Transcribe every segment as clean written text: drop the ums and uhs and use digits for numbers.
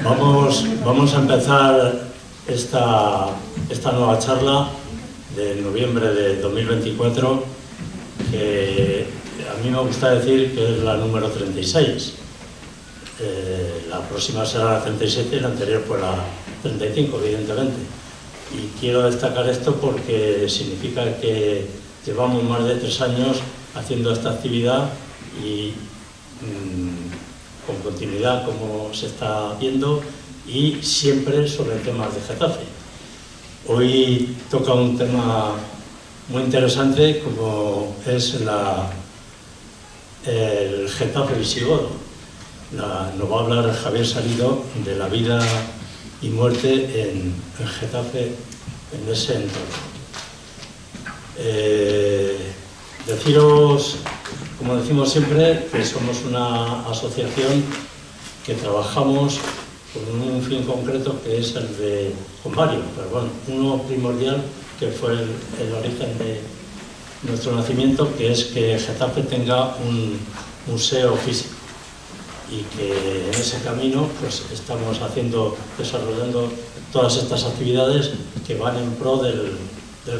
Vamos a empezar esta nueva charla de noviembre de 2024, que a mí me gusta decir que es la número 36. La próxima será la 37 y la anterior fue la 35, evidentemente. Y quiero destacar esto porque significa que llevamos más de 3 años haciendo esta actividad y con continuidad, como se está viendo, y siempre sobre temas de Getafe. Hoy toca un tema muy interesante, como es el Getafe visigodo. Nos va a hablar Javier Salido de la vida y muerte en Getafe, en ese entorno. Deciros, como decimos siempre, que somos una asociación que trabajamos con un fin concreto, que es el de, con varios, pero bueno, uno primordial, que fue el origen de nuestro nacimiento, que es que Getafe tenga un museo físico, y que en ese camino pues estamos desarrollando todas estas actividades que van en pro del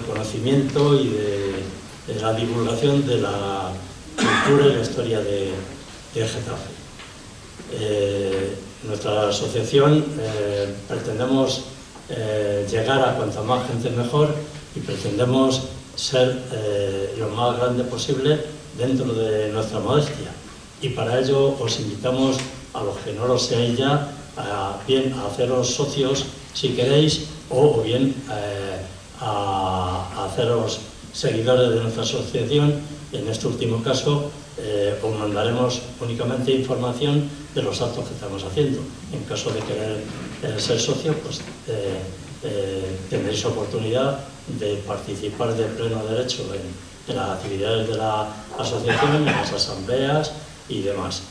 conocimiento y de la divulgación de la cultura y la historia de Getafe. Nuestra asociación pretendemos llegar a cuanta más gente mejor, y pretendemos ser lo más grande posible dentro de nuestra modestia. Y para ello os invitamos, a los que no lo seáis ya, bien a haceros socios si queréis, o bien a haceros seguidores de nuestra asociación. En este último caso os mandaremos únicamente información de los actos que estamos haciendo. En caso de querer ser socio, pues tendréis oportunidad de participar de pleno derecho en las actividades de la asociación, en las asambleas y demás.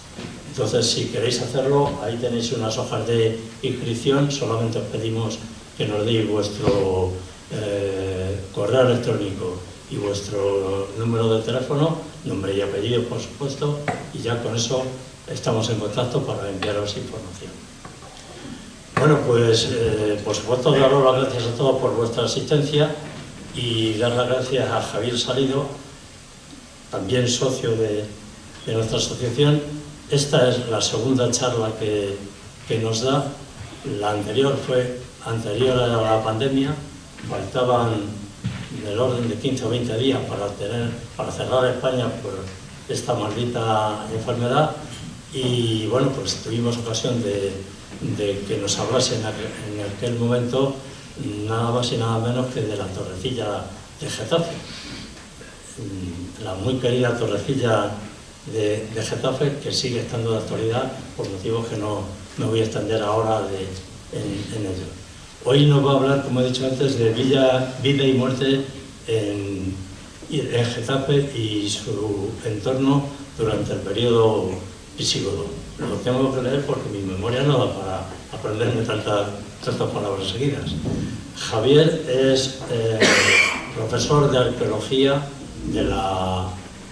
Entonces, si queréis hacerlo, ahí tenéis unas hojas de inscripción. Solamente os pedimos que nos deis vuestro correo electrónico y vuestro número de teléfono, nombre y apellido, por supuesto, y ya con eso estamos en contacto para enviaros información. Bueno, pues por supuesto, daros las gracias a todos por vuestra asistencia, y dar las gracias a Javier Salido, también socio de nuestra asociación. Esta es la segunda charla que nos da. La anterior fue anterior a la pandemia, faltaban del orden de 15 o 20 días para cerrar España por esta maldita enfermedad, y bueno, pues tuvimos ocasión de que nos hablase en aquel momento nada más y nada menos que de la Torrecilla de Getafe, la muy querida Torrecilla de Getafe, que sigue estando de actualidad por motivos que no voy a extender ahora en ello. Hoy nos va a hablar, como he dicho antes, de vida y muerte en Getafe y su entorno durante el periodo visigodo. Lo tengo que leer porque mi memoria no da para aprenderme tantas palabras seguidas. Javier es profesor de arqueología de la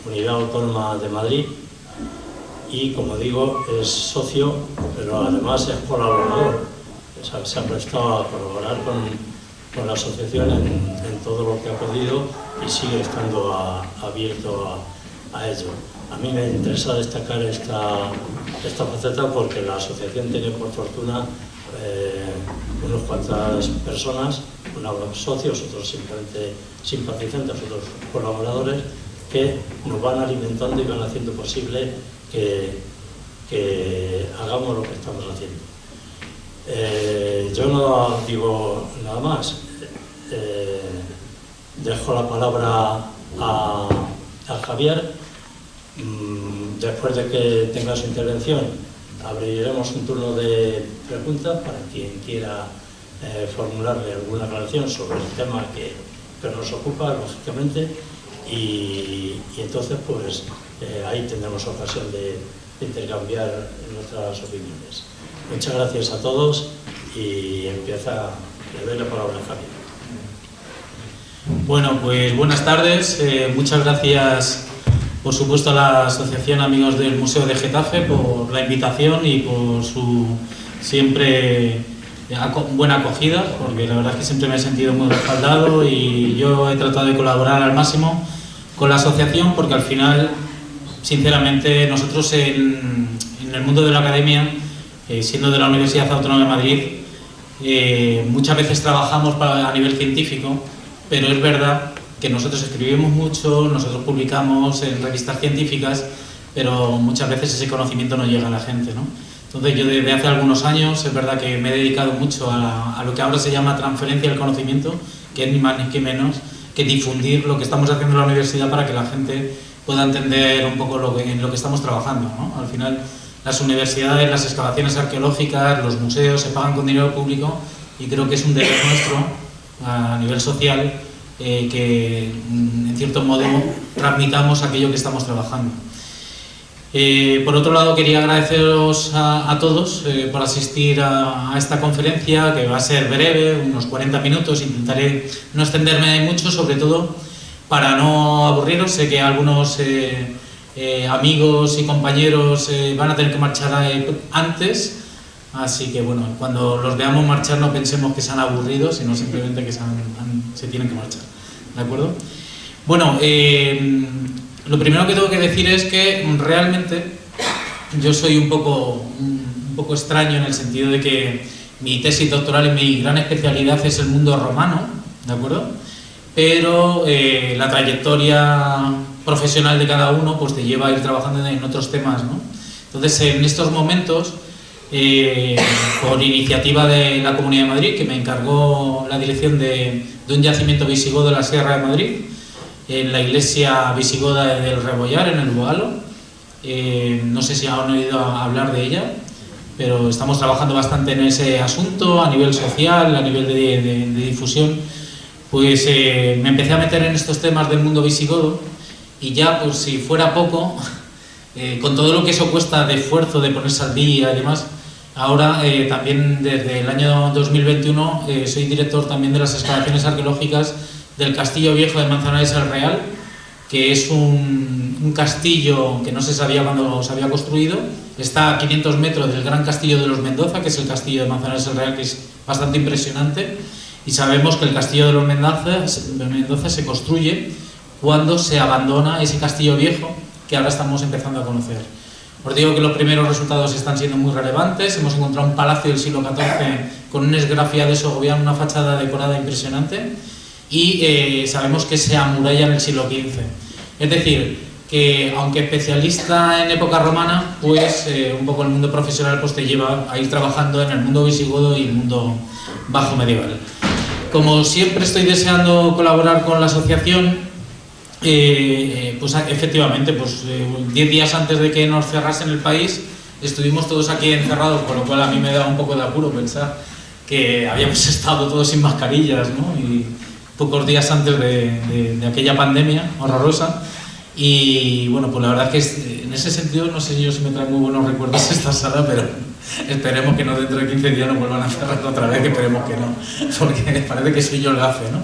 Unidad Autónoma de Madrid y, como digo, es socio, pero además es colaborador. Se ha prestado a colaborar con la asociación en todo lo que ha podido, y sigue estando abierto a ello. A mí me interesa destacar esta faceta porque la asociación tiene, por fortuna, unas cuantas personas, unos socios, otros simplemente simpatizantes, otros colaboradores, que nos van alimentando y van haciendo posible que hagamos lo que estamos haciendo. Yo no digo nada más. Dejo la palabra a Javier. Después de que tenga su intervención, abriremos un turno de preguntas para quien quiera formularle alguna aclaración sobre el tema que nos ocupa, lógicamente, y entonces pues ahí tendremos ocasión de intercambiar nuestras opiniones. Muchas gracias a todos, y le doy la palabra a Javier. Bueno, pues buenas tardes. Muchas gracias, por supuesto, a la Asociación Amigos del Museo de Getafe por la invitación y por su siempre buena acogida, porque la verdad es que siempre me he sentido muy respaldado y yo he tratado de colaborar al máximo con la asociación, porque al final, sinceramente, nosotros en el mundo de la academia, siendo de la Universidad Autónoma de Madrid, muchas veces trabajamos a nivel científico, pero es verdad que nosotros escribimos mucho, nosotros publicamos en revistas científicas, pero muchas veces ese conocimiento no llega a la gente, ¿no? Entonces yo desde hace algunos años es verdad que me he dedicado mucho a lo que ahora se llama transferencia del conocimiento, que es ni más ni menos que difundir lo que estamos haciendo en la universidad para que la gente pueda entender un poco en lo que estamos trabajando, ¿no? Al final las universidades, las excavaciones arqueológicas, los museos se pagan con dinero público y creo que es un deber nuestro a nivel social que en cierto modo transmitamos aquello que estamos trabajando. Por otro lado, quería agradeceros a todos por asistir a esta conferencia, que va a ser breve, unos 40 minutos. Intentaré no extenderme mucho, sobre todo para no aburriros. Sé que algunos amigos y compañeros van a tener que marchar antes, así que bueno, cuando los veamos marchar no pensemos que se han aburrido, sino simplemente que se tienen que marchar, ¿de acuerdo? Bueno, lo primero que tengo que decir es que realmente yo soy un poco extraño en el sentido de que mi tesis doctoral y mi gran especialidad es el mundo romano, ¿de acuerdo? Pero la trayectoria profesional de cada uno pues te lleva a ir trabajando en otros temas, ¿no? Entonces, en estos momentos, por iniciativa de la Comunidad de Madrid, que me encargó la dirección de un yacimiento visigodo de la Sierra de Madrid, en la iglesia visigoda del Rebollar, en el Boalo. No sé si han oído hablar de ella, pero estamos trabajando bastante en ese asunto, a nivel social, a nivel de difusión. Pues me empecé a meter en estos temas del mundo visigodo y ya, pues si fuera poco, con todo lo que eso cuesta de esfuerzo, de ponerse al día y demás, ahora también desde el año 2021 soy director también de las excavaciones arqueológicas del Castillo Viejo de Manzanares el Real, que es un castillo que no se sabía cuándo se había construido. Está a 500 metros del Gran Castillo de los Mendoza, que es el Castillo de Manzanares el Real, que es bastante impresionante. Y sabemos que el Castillo de los Mendoza se construye cuando se abandona ese castillo viejo que ahora estamos empezando a conocer. Os digo que los primeros resultados están siendo muy relevantes. Hemos encontrado un palacio del siglo XIV con un esgrafiado segoviano, una fachada decorada impresionante, y sabemos que se amuralla en el siglo XV. Es decir, que aunque especialista en época romana, pues un poco el mundo profesional pues te lleva a ir trabajando en el mundo visigodo y el mundo bajo medieval. Como siempre estoy deseando colaborar con la asociación, pues efectivamente, pues 10 días antes de que nos cerrasen el país, estuvimos todos aquí encerrados, con lo cual a mí me da un poco de apuro pensar que habíamos estado todos sin mascarillas, ¿no? Y pocos días antes de aquella pandemia horrorosa. Y bueno, pues la verdad es que en ese sentido no sé yo si me trae muy buenos recuerdos esta sala, pero esperemos que no dentro de 15 días nos vuelvan a cerrar otra vez, que esperemos que no, porque parece que soy yo el gafe, ¿no?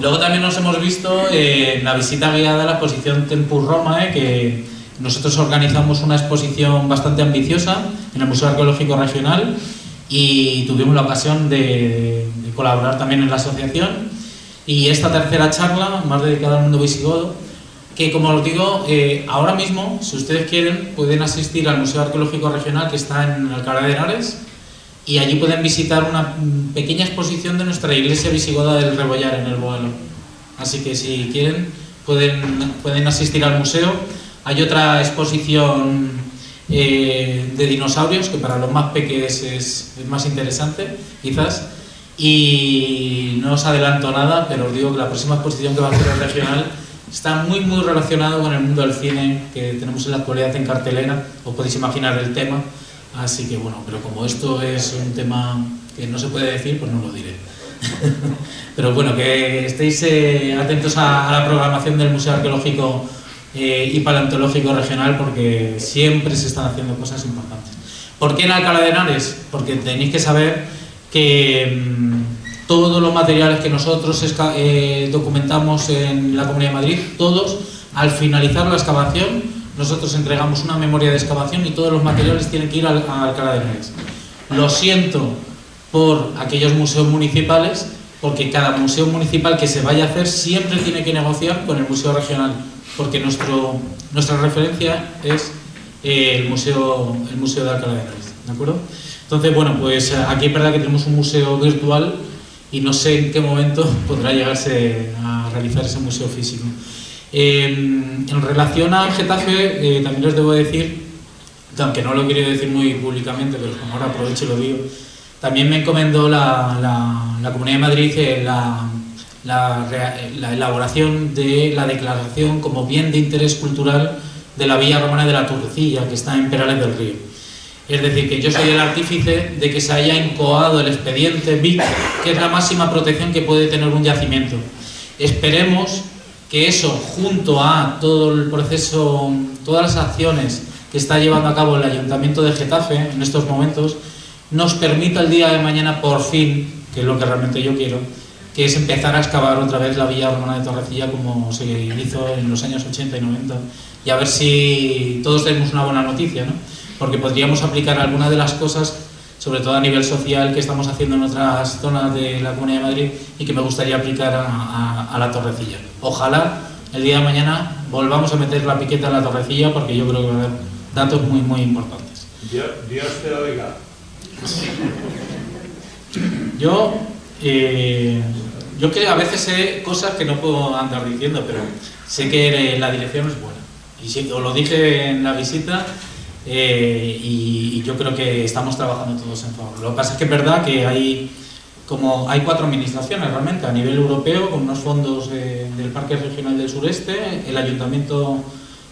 Luego también nos hemos visto en la visita guiada a la exposición Tempus Romae, que nosotros organizamos una exposición bastante ambiciosa en el Museo Arqueológico Regional y tuvimos la ocasión de colaborar también en la asociación. Y esta tercera charla, más dedicada al mundo visigodo, que como os digo, ahora mismo, si ustedes quieren, pueden asistir al Museo Arqueológico Regional, que está en Alcalá de Henares, y allí pueden visitar una pequeña exposición de nuestra iglesia visigoda del Rebollar, en el Boalo. Así que si quieren, pueden asistir al museo. Hay otra exposición de dinosaurios, que para los más pequeños es más interesante, quizás. Y no os adelanto nada, pero os digo que la próxima exposición que va a hacer el regional está muy relacionado con el mundo del cine que tenemos en la actualidad en cartelera. Os podéis imaginar el tema, así que bueno, pero como esto es un tema que no se puede decir, pues no lo diré. Pero bueno, que estéis atentos a la programación del Museo Arqueológico y Paleontológico Regional, porque siempre se están haciendo cosas importantes. ¿Por qué en Alcalá de Henares? Porque tenéis que saber que todos los materiales que nosotros documentamos en la Comunidad de Madrid, todos, al finalizar la excavación, nosotros entregamos una memoria de excavación y todos los materiales tienen que ir a Alcalá de Henares. Lo siento por aquellos museos municipales, porque cada museo municipal que se vaya a hacer siempre tiene que negociar con el museo regional, porque nuestra referencia es el museo de Alcalá de Henares, ¿de acuerdo? Entonces, bueno, pues aquí es verdad que tenemos un museo virtual y no sé en qué momento podrá llegarse a realizar ese museo físico. En relación a Getafe, también les debo decir, aunque no lo quiero decir muy públicamente, pero como ahora aprovecho y lo digo, también me encomendó la Comunidad de Madrid la elaboración de la declaración como bien de interés cultural de la Villa Romana de la Torrecilla, que está en Perales del Río. Es decir, que yo soy el artífice de que se haya incoado el expediente BIC, que es la máxima protección que puede tener un yacimiento. Esperemos que eso, junto a todo el proceso, todas las acciones que está llevando a cabo el Ayuntamiento de Getafe en estos momentos, nos permita el día de mañana, por fin, que es lo que realmente yo quiero, que es empezar a excavar otra vez la Villa Romana de Torrecilla como se hizo en los años 80 y 90, y a ver si todos tenemos una buena noticia, ¿no? Porque podríamos aplicar algunas de las cosas, sobre todo a nivel social, que estamos haciendo en otras zonas de la Comunidad de Madrid y que me gustaría aplicar a la Torrecilla. Ojalá el día de mañana volvamos a meter la piqueta a la Torrecilla, porque yo creo que va a haber datos muy, muy importantes. Dios te oiga. Yo que a veces sé cosas que no puedo andar diciendo, pero sé que la dirección es buena. Y sí, os lo dije en la visita, y yo creo que estamos trabajando todos en favor. Lo que pasa es que es verdad que hay 4 administraciones realmente a nivel europeo, con unos fondos del Parque Regional del Sureste, el Ayuntamiento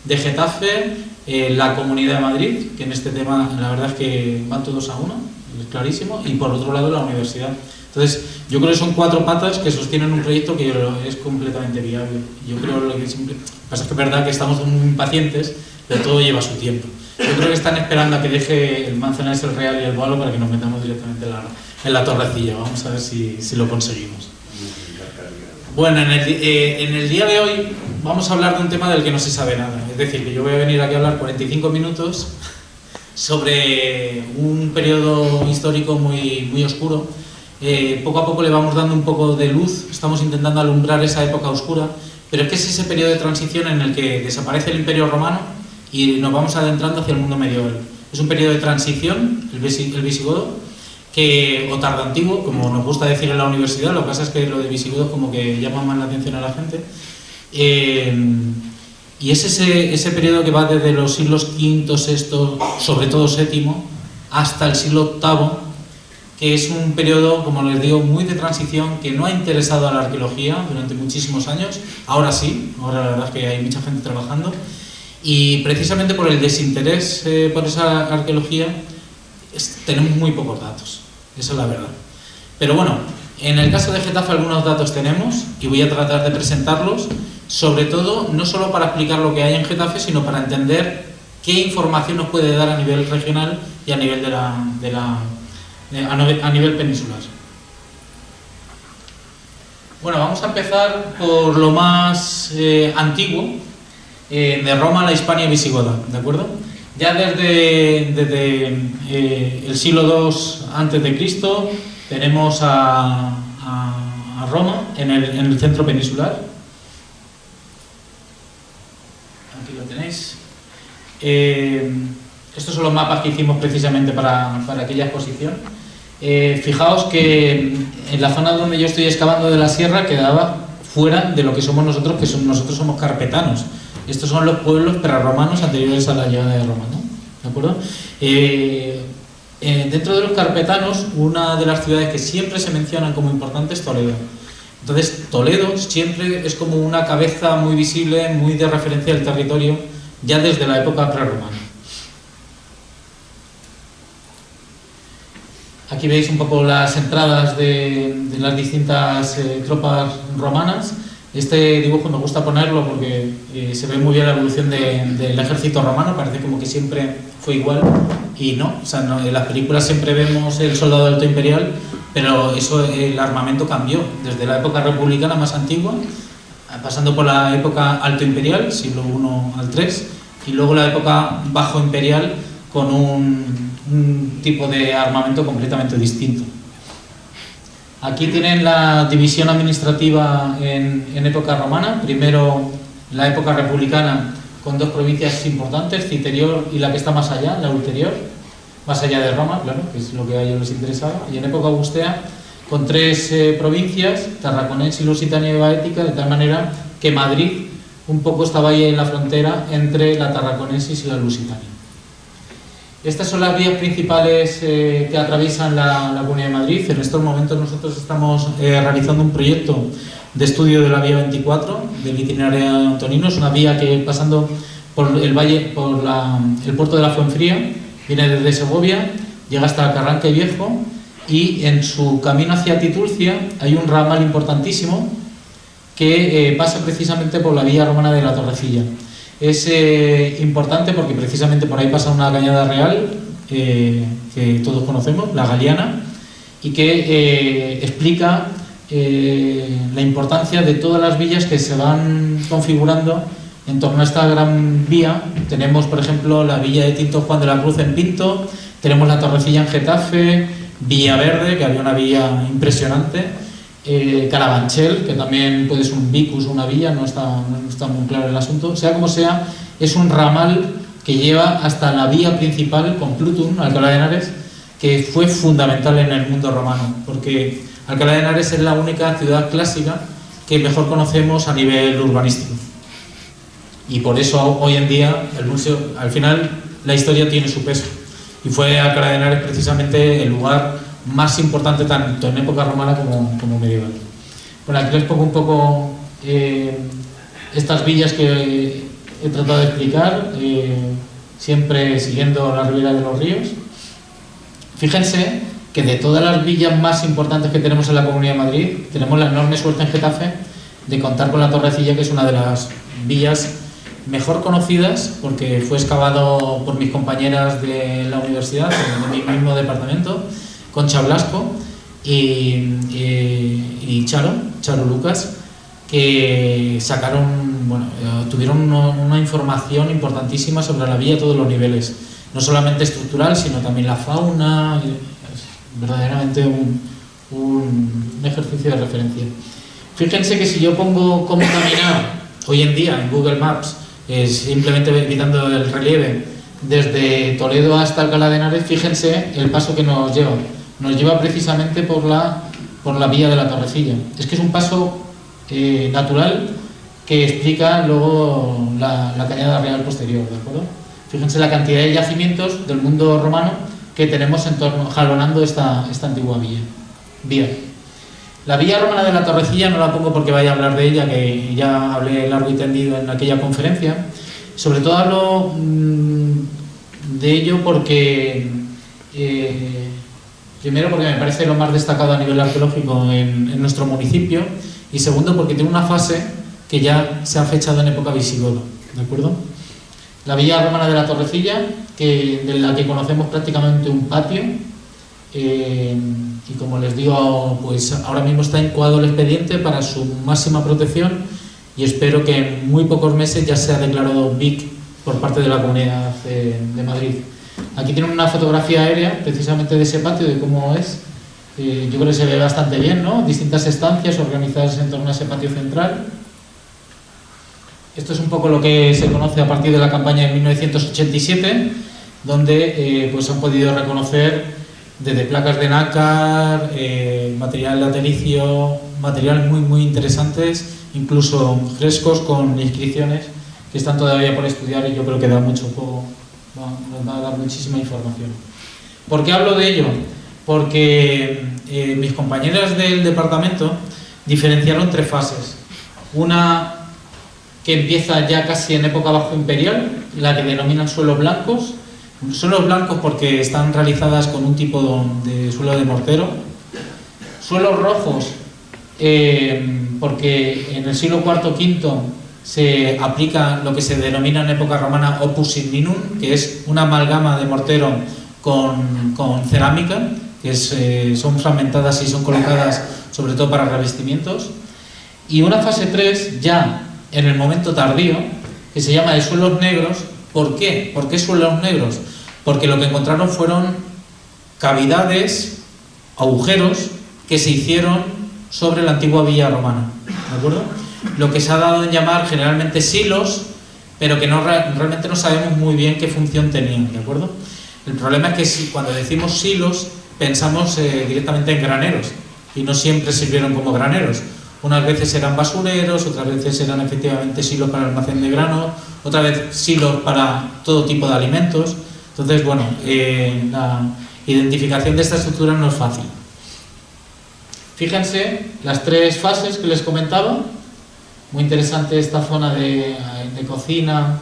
de Getafe, la Comunidad de Madrid, que en este tema la verdad es que van todos a uno, es clarísimo, y por otro lado la universidad. Entonces, yo creo que son 4 patas que sostienen un proyecto que es completamente viable. Yo creo lo que siempre pasa es que es verdad que estamos muy impacientes, pero todo lleva su tiempo. Yo creo que están esperando a que deje el Manzanares, el Real y el Boalo para que nos metamos directamente en la Torrecilla. Vamos a ver si lo conseguimos. Bueno, en el día de hoy vamos a hablar de un tema del que no se sabe nada. Es decir, que yo voy a venir aquí a hablar 45 minutos sobre un periodo histórico muy, muy oscuro. Poco a poco le vamos dando un poco de luz, estamos intentando alumbrar esa época oscura, pero es que es ese periodo de transición en el que desaparece el Imperio Romano y nos vamos adentrando hacia el mundo medieval. Es un periodo de transición, el visigodo, o tardoantiguo, como nos gusta decir en la universidad. Lo que pasa es que lo de visigodo como que llama más la atención a la gente. Y es ese periodo que va desde los siglos V, VI, sobre todo VII, hasta el siglo VIII, que es un periodo, como les digo, muy de transición, que no ha interesado a la arqueología durante muchísimos años. Ahora sí, ahora la verdad es que hay mucha gente trabajando, y precisamente por el desinterés por esa arqueología tenemos muy pocos datos, esa es la verdad. Pero bueno, en el caso de Getafe algunos datos tenemos y voy a tratar de presentarlos, sobre todo no solo para explicar lo que hay en Getafe, sino para entender qué información nos puede dar a nivel regional y a nivel a nivel peninsular. Bueno, vamos a empezar por lo más antiguo, de Roma a la Hispania visigoda, ¿de acuerdo? Ya desde el siglo II a.C. tenemos a Roma en el centro peninsular. Aquí lo tenéis. Estos son los mapas que hicimos precisamente para aquella exposición. Fijaos que en la zona donde yo estoy excavando de la sierra quedaba fuera de lo que somos nosotros, nosotros somos carpetanos. Estos son los pueblos prerromanos anteriores a la llegada de Roma, ¿no? ¿De acuerdo? Dentro de los carpetanos, una de las ciudades que siempre se mencionan como importante es Toledo. Entonces, Toledo siempre es como una cabeza muy visible, muy de referencia del territorio, ya desde la época prerromana. Aquí veis un poco las entradas de las distintas tropas romanas. Este dibujo me gusta ponerlo porque se ve muy bien la evolución del ejército romano, parece como que siempre fue igual, y no, o sea, no, en las películas siempre vemos el soldado alto imperial, pero eso, el armamento cambió desde la época republicana más antigua, pasando por la época alto imperial, siglo I al III, y luego la época bajo imperial, con un tipo de armamento completamente distinto. Aquí tienen la división administrativa en época romana, primero la época republicana con dos provincias importantes, Citerior y la que está más allá, la ulterior, más allá de Roma, claro, que es lo que a ellos les interesaba, y en época augustea con tres provincias, Tarraconense, Lusitania y Baética, de tal manera que Madrid un poco estaba ahí en la frontera entre la Tarraconensis y la Lusitania. Estas son las vías principales que atraviesan la Comunidad de Madrid. En estos momentos nosotros estamos realizando un proyecto de estudio de la vía 24 del itinerario antonino. Es una vía que pasando por el valle, por el puerto de la Fuenfría, viene desde Segovia, llega hasta Carranque Viejo y en su camino hacia Titulcia hay un ramal importantísimo que pasa precisamente por la vía romana de la Torrecilla. Es importante porque precisamente por ahí pasa una cañada real que todos conocemos, la Galiana, y que explica la importancia de todas las villas que se van configurando en torno a esta gran vía. Tenemos, por ejemplo, la villa de Tinto Juan de la Cruz en Pinto, tenemos la Torrecilla en Getafe, Villaverde, que había una villa impresionante, Carabanchel, que también puede ser un vicus, una villa, no está muy claro el asunto. Sea como sea, es un ramal que lleva hasta la vía principal con Plutum, Alcalá de Henares, que fue fundamental en el mundo romano, porque Alcalá de Henares es la única ciudad clásica que mejor conocemos a nivel urbanístico. Y por eso hoy en día, el museo, al final, la historia tiene su peso. Y fue Alcalá de Henares precisamente el lugar más importante tanto en época romana como medieval. Bueno, aquí les pongo un poco estas villas que he tratado de explicar, siempre siguiendo la ribera de los ríos. Fíjense que de todas las villas más importantes que tenemos en la Comunidad de Madrid, tenemos la enorme suerte en Getafe de contar con la Torrecilla, que es una de las villas mejor conocidas, porque fue excavado por mis compañeras de la universidad, de mi mismo departamento, Concha Blasco y Charo Lucas, que sacaron, bueno, tuvieron una información importantísima sobre la villa a todos los niveles, no solamente estructural, sino también la fauna. Es verdaderamente un ejercicio de referencia. Fíjense que si yo pongo cómo caminar hoy en día en Google Maps, simplemente evitando el relieve, desde Toledo hasta Alcalá de Henares, fíjense el paso que nos lleva. Nos lleva precisamente por la vía de la Torrecilla. Es que es un paso natural que explica luego la cañada real posterior, ¿de acuerdo? Fíjense la cantidad de yacimientos del mundo romano que tenemos en torno, jalonando esta antigua vía. La vía romana de la Torrecilla no la pongo porque vaya a hablar de ella, que ya hablé largo y tendido en aquella conferencia. Sobre todo hablo de ello porque primero porque me parece lo más destacado a nivel arqueológico en nuestro municipio, y segundo porque tiene una fase que ya se ha fechado en época visigoda, ¿de acuerdo? La villa romana de la Torrecilla, de la que conocemos prácticamente un patio, y como les digo, pues ahora mismo está incoado el expediente para su máxima protección, y espero que en muy pocos meses ya sea declarado BIC por parte de la Comunidad de Madrid. Aquí tienen una fotografía aérea precisamente de ese patio, de cómo es. Yo creo que se ve bastante bien, ¿no? Distintas estancias organizadas en torno a ese patio central. Esto es un poco lo que se conoce a partir de la campaña de 1987, donde pues han podido reconocer desde placas de nácar, material latenicio, materiales muy interesantes, incluso frescos con inscripciones que están todavía por estudiar, y yo creo que da mucho juego, nos va a dar muchísima información. ¿Por qué hablo de ello? Porque mis compañeras del departamento diferenciaron tres fases. Una que empieza ya casi en época bajo imperial, la que denominan suelos blancos. Suelos blancos porque están realizadas con un tipo de suelo de mortero. Suelos rojos porque en el siglo IV-V se aplica lo que se denomina en época romana opus igninum, que es una amalgama de mortero con cerámica, que son fragmentadas y son colocadas sobre todo para revestimientos. Y una fase 3 ya en el momento tardío, que se llama de suelos negros. ¿Por qué? ¿Por qué suelos negros? porque lo que encontraron fueron cavidades, agujeros que se hicieron sobre la antigua villa romana, ¿de acuerdo? Lo que se ha dado en llamar generalmente silos, pero que realmente no sabemos muy bien qué función tenían, ¿de acuerdo? El problema es que cuando decimos silos pensamos directamente en graneros, y no siempre sirvieron como graneros. Unas veces eran basureros, otras veces eran efectivamente silos para el almacén de grano, otras veces silos para todo tipo de alimentos. Entonces, bueno, la identificación de esta estructura no es fácil. Fíjense las tres fases que les comentaba. Muy interesante esta zona de cocina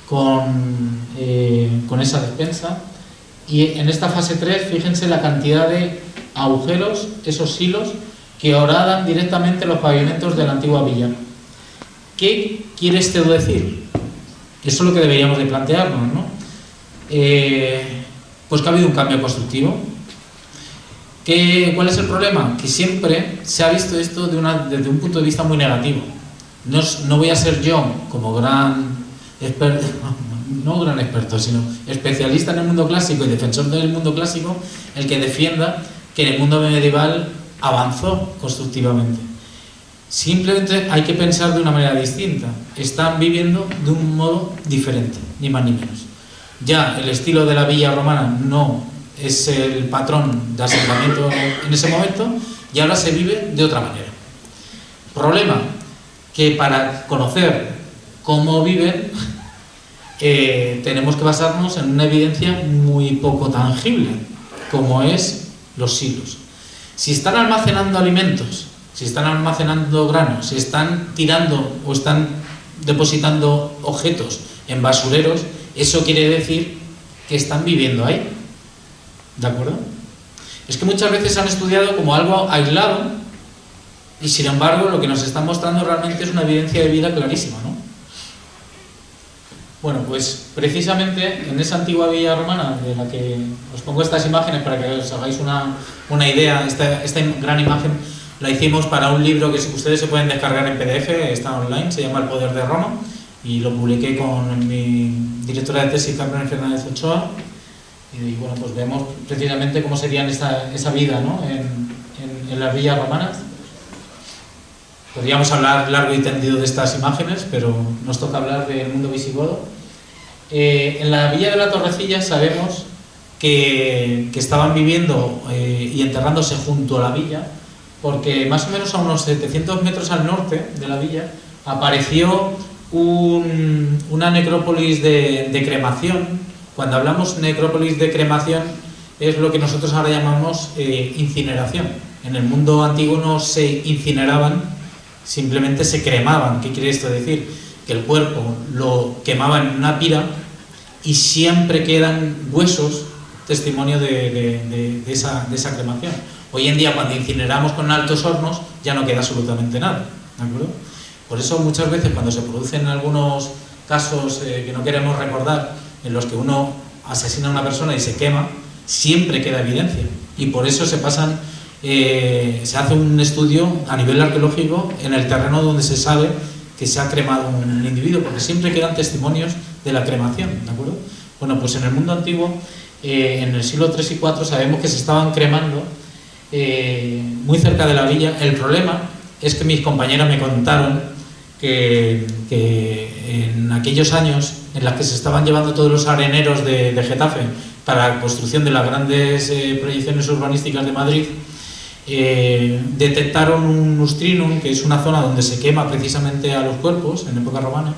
con esa despensa. Y en esta fase 3, fíjense la cantidad de agujeros, esos silos, que horadan directamente los pavimentos de la antigua villa. ¿Qué quiere esto decir? Eso es lo que deberíamos de plantearnos, ¿no? Pues que ha habido un cambio constructivo. ¿Cuál es el problema? Que siempre se ha visto esto desde un punto de vista muy negativo. No voy a ser yo, como gran experto, no gran experto, sino especialista en el mundo clásico y defensor del mundo clásico, el que defienda que en el mundo medieval avanzó constructivamente. Simplemente hay que pensar de una manera distinta. Están viviendo de un modo diferente, ni más ni menos. Ya el estilo de la villa romana no es el patrón de asentamiento en ese momento, y ahora se vive de otra manera. Problema, que para conocer cómo viven tenemos que basarnos en una evidencia muy poco tangible, como es los silos. Si están almacenando alimentos, si están almacenando granos, si están tirando o están depositando objetos en basureros, eso quiere decir que están viviendo ahí. ¿De acuerdo? Es que muchas veces se han estudiado como algo aislado y sin embargo lo que nos están mostrando realmente es una evidencia de vida clarísima, ¿no? Bueno, pues precisamente en esa antigua villa romana, de la que os pongo estas imágenes para que os hagáis una idea, esta gran imagen la hicimos para un libro que ustedes se pueden descargar en PDF, está online, se llama El Poder de Roma, y lo publiqué con mi directora de tesis, Carmen Fernández Ochoa, y bueno, pues vemos precisamente cómo serían esa vida, ¿no? en las villas romanas. Podríamos hablar largo y tendido de estas imágenes, pero nos toca hablar del mundo visigodo. En la villa de la Torrecilla sabemos que estaban viviendo y enterrándose junto a la villa, porque más o menos a unos 700 metros al norte de la villa apareció una necrópolis de cremación. Cuando hablamos necrópolis de cremación es lo que nosotros ahora llamamos incineración. En el mundo antiguo no se incineraban, simplemente se cremaban. ¿Qué quiere esto decir? Que el cuerpo lo quemaban en una pira y siempre quedan huesos, testimonio de esa cremación. Hoy en día, cuando incineramos con altos hornos, ya no queda absolutamente nada, ¿de acuerdo? Por eso muchas veces cuando se producen algunos casos que no queremos recordar, en los que uno asesina a una persona y se quema, siempre queda evidencia. Y por eso se hace un estudio a nivel arqueológico en el terreno donde se sabe que se ha cremado un individuo, porque siempre quedan testimonios de la cremación, ¿de acuerdo? Bueno, pues en el mundo antiguo, en el siglo III y IV, sabemos que se estaban cremando muy cerca de la villa. El problema es que mis compañeros me contaron que en aquellos años en los que se estaban llevando todos los areneros de Getafe para la construcción de las grandes proyecciones urbanísticas de Madrid, detectaron un ustrinum, que es una zona donde se quema precisamente a los cuerpos en época romana,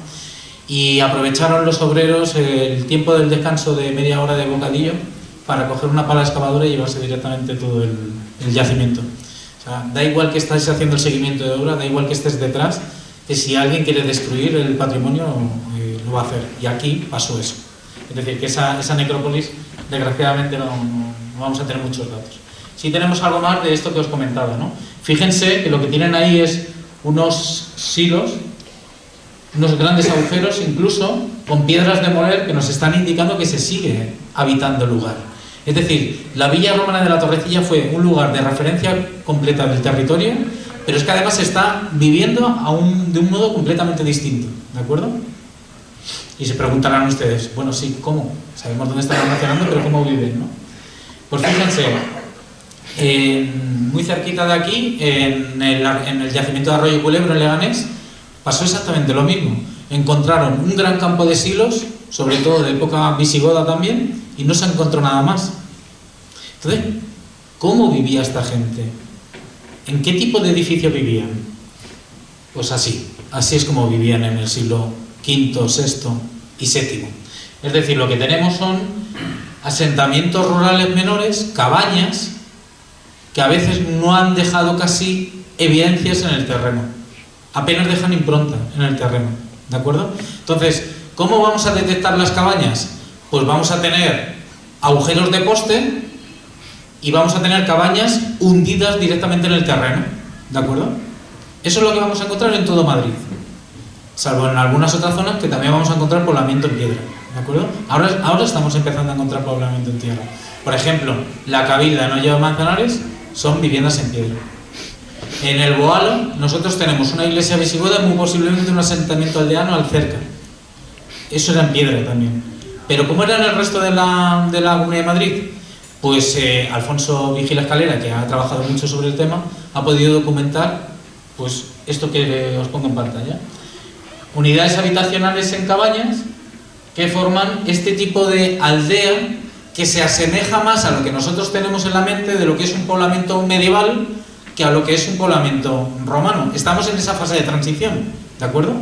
y aprovecharon los obreros el tiempo del descanso de media hora de bocadillo para coger una pala excavadora y llevarse directamente todo el yacimiento. O sea, da igual que estés haciendo el seguimiento de obra, da igual que estés detrás, que si alguien quiere destruir el patrimonio lo va a hacer. Y aquí pasó eso. Es decir, que esa necrópolis, desgraciadamente, no vamos a tener muchos datos. Sí tenemos algo más de esto que os comentaba, ¿no? Fíjense que lo que tienen ahí es unos silos, unos grandes agujeros, incluso con piedras de moler, que nos están indicando que se sigue habitando el lugar. Es decir, la villa romana de la Torrecilla fue un lugar de referencia completa del territorio, pero es que además se está viviendo de un modo completamente distinto, ¿de acuerdo? Y se preguntarán ustedes, bueno, sí, ¿cómo? Sabemos dónde están almacenando, pero ¿cómo viven, no? Pues fíjense, muy cerquita de aquí, en el yacimiento de Arroyo Culebro, en Leganés, pasó exactamente lo mismo. Encontraron un gran campo de silos, sobre todo de época visigoda también, y no se encontró nada más. Entonces, ¿cómo vivía esta gente? ¿En qué tipo de edificio vivían? Pues así es como vivían en el siglo V, VI y VII. Es decir, lo que tenemos son asentamientos rurales menores, cabañas, que a veces no han dejado casi evidencias en el terreno. Apenas dejan impronta en el terreno, ¿de acuerdo? Entonces, ¿cómo vamos a detectar las cabañas? Pues vamos a tener agujeros de poste y vamos a tener cabañas hundidas directamente en el terreno, ¿de acuerdo? Eso es lo que vamos a encontrar en todo Madrid, salvo en algunas otras zonas que también vamos a encontrar poblamiento en piedra, ¿de acuerdo? Ahora estamos empezando a encontrar poblamiento en tierra. Por ejemplo, la Cabilda en Hoyo de Manzanares son viviendas en piedra. En el Boalo nosotros tenemos una iglesia visigoda, muy posiblemente un asentamiento aldeano al cerca. Eso era en piedra también. Pero ¿cómo era en el resto de la Comunidad de Madrid? Pues Alfonso Vigila Escalera, que ha trabajado mucho sobre el tema, ha podido documentar pues esto que os pongo en pantalla. Unidades habitacionales en cabañas que forman este tipo de aldea que se asemeja más a lo que nosotros tenemos en la mente de lo que es un poblamiento medieval que a lo que es un poblamiento romano. Estamos en esa fase de transición, ¿de acuerdo?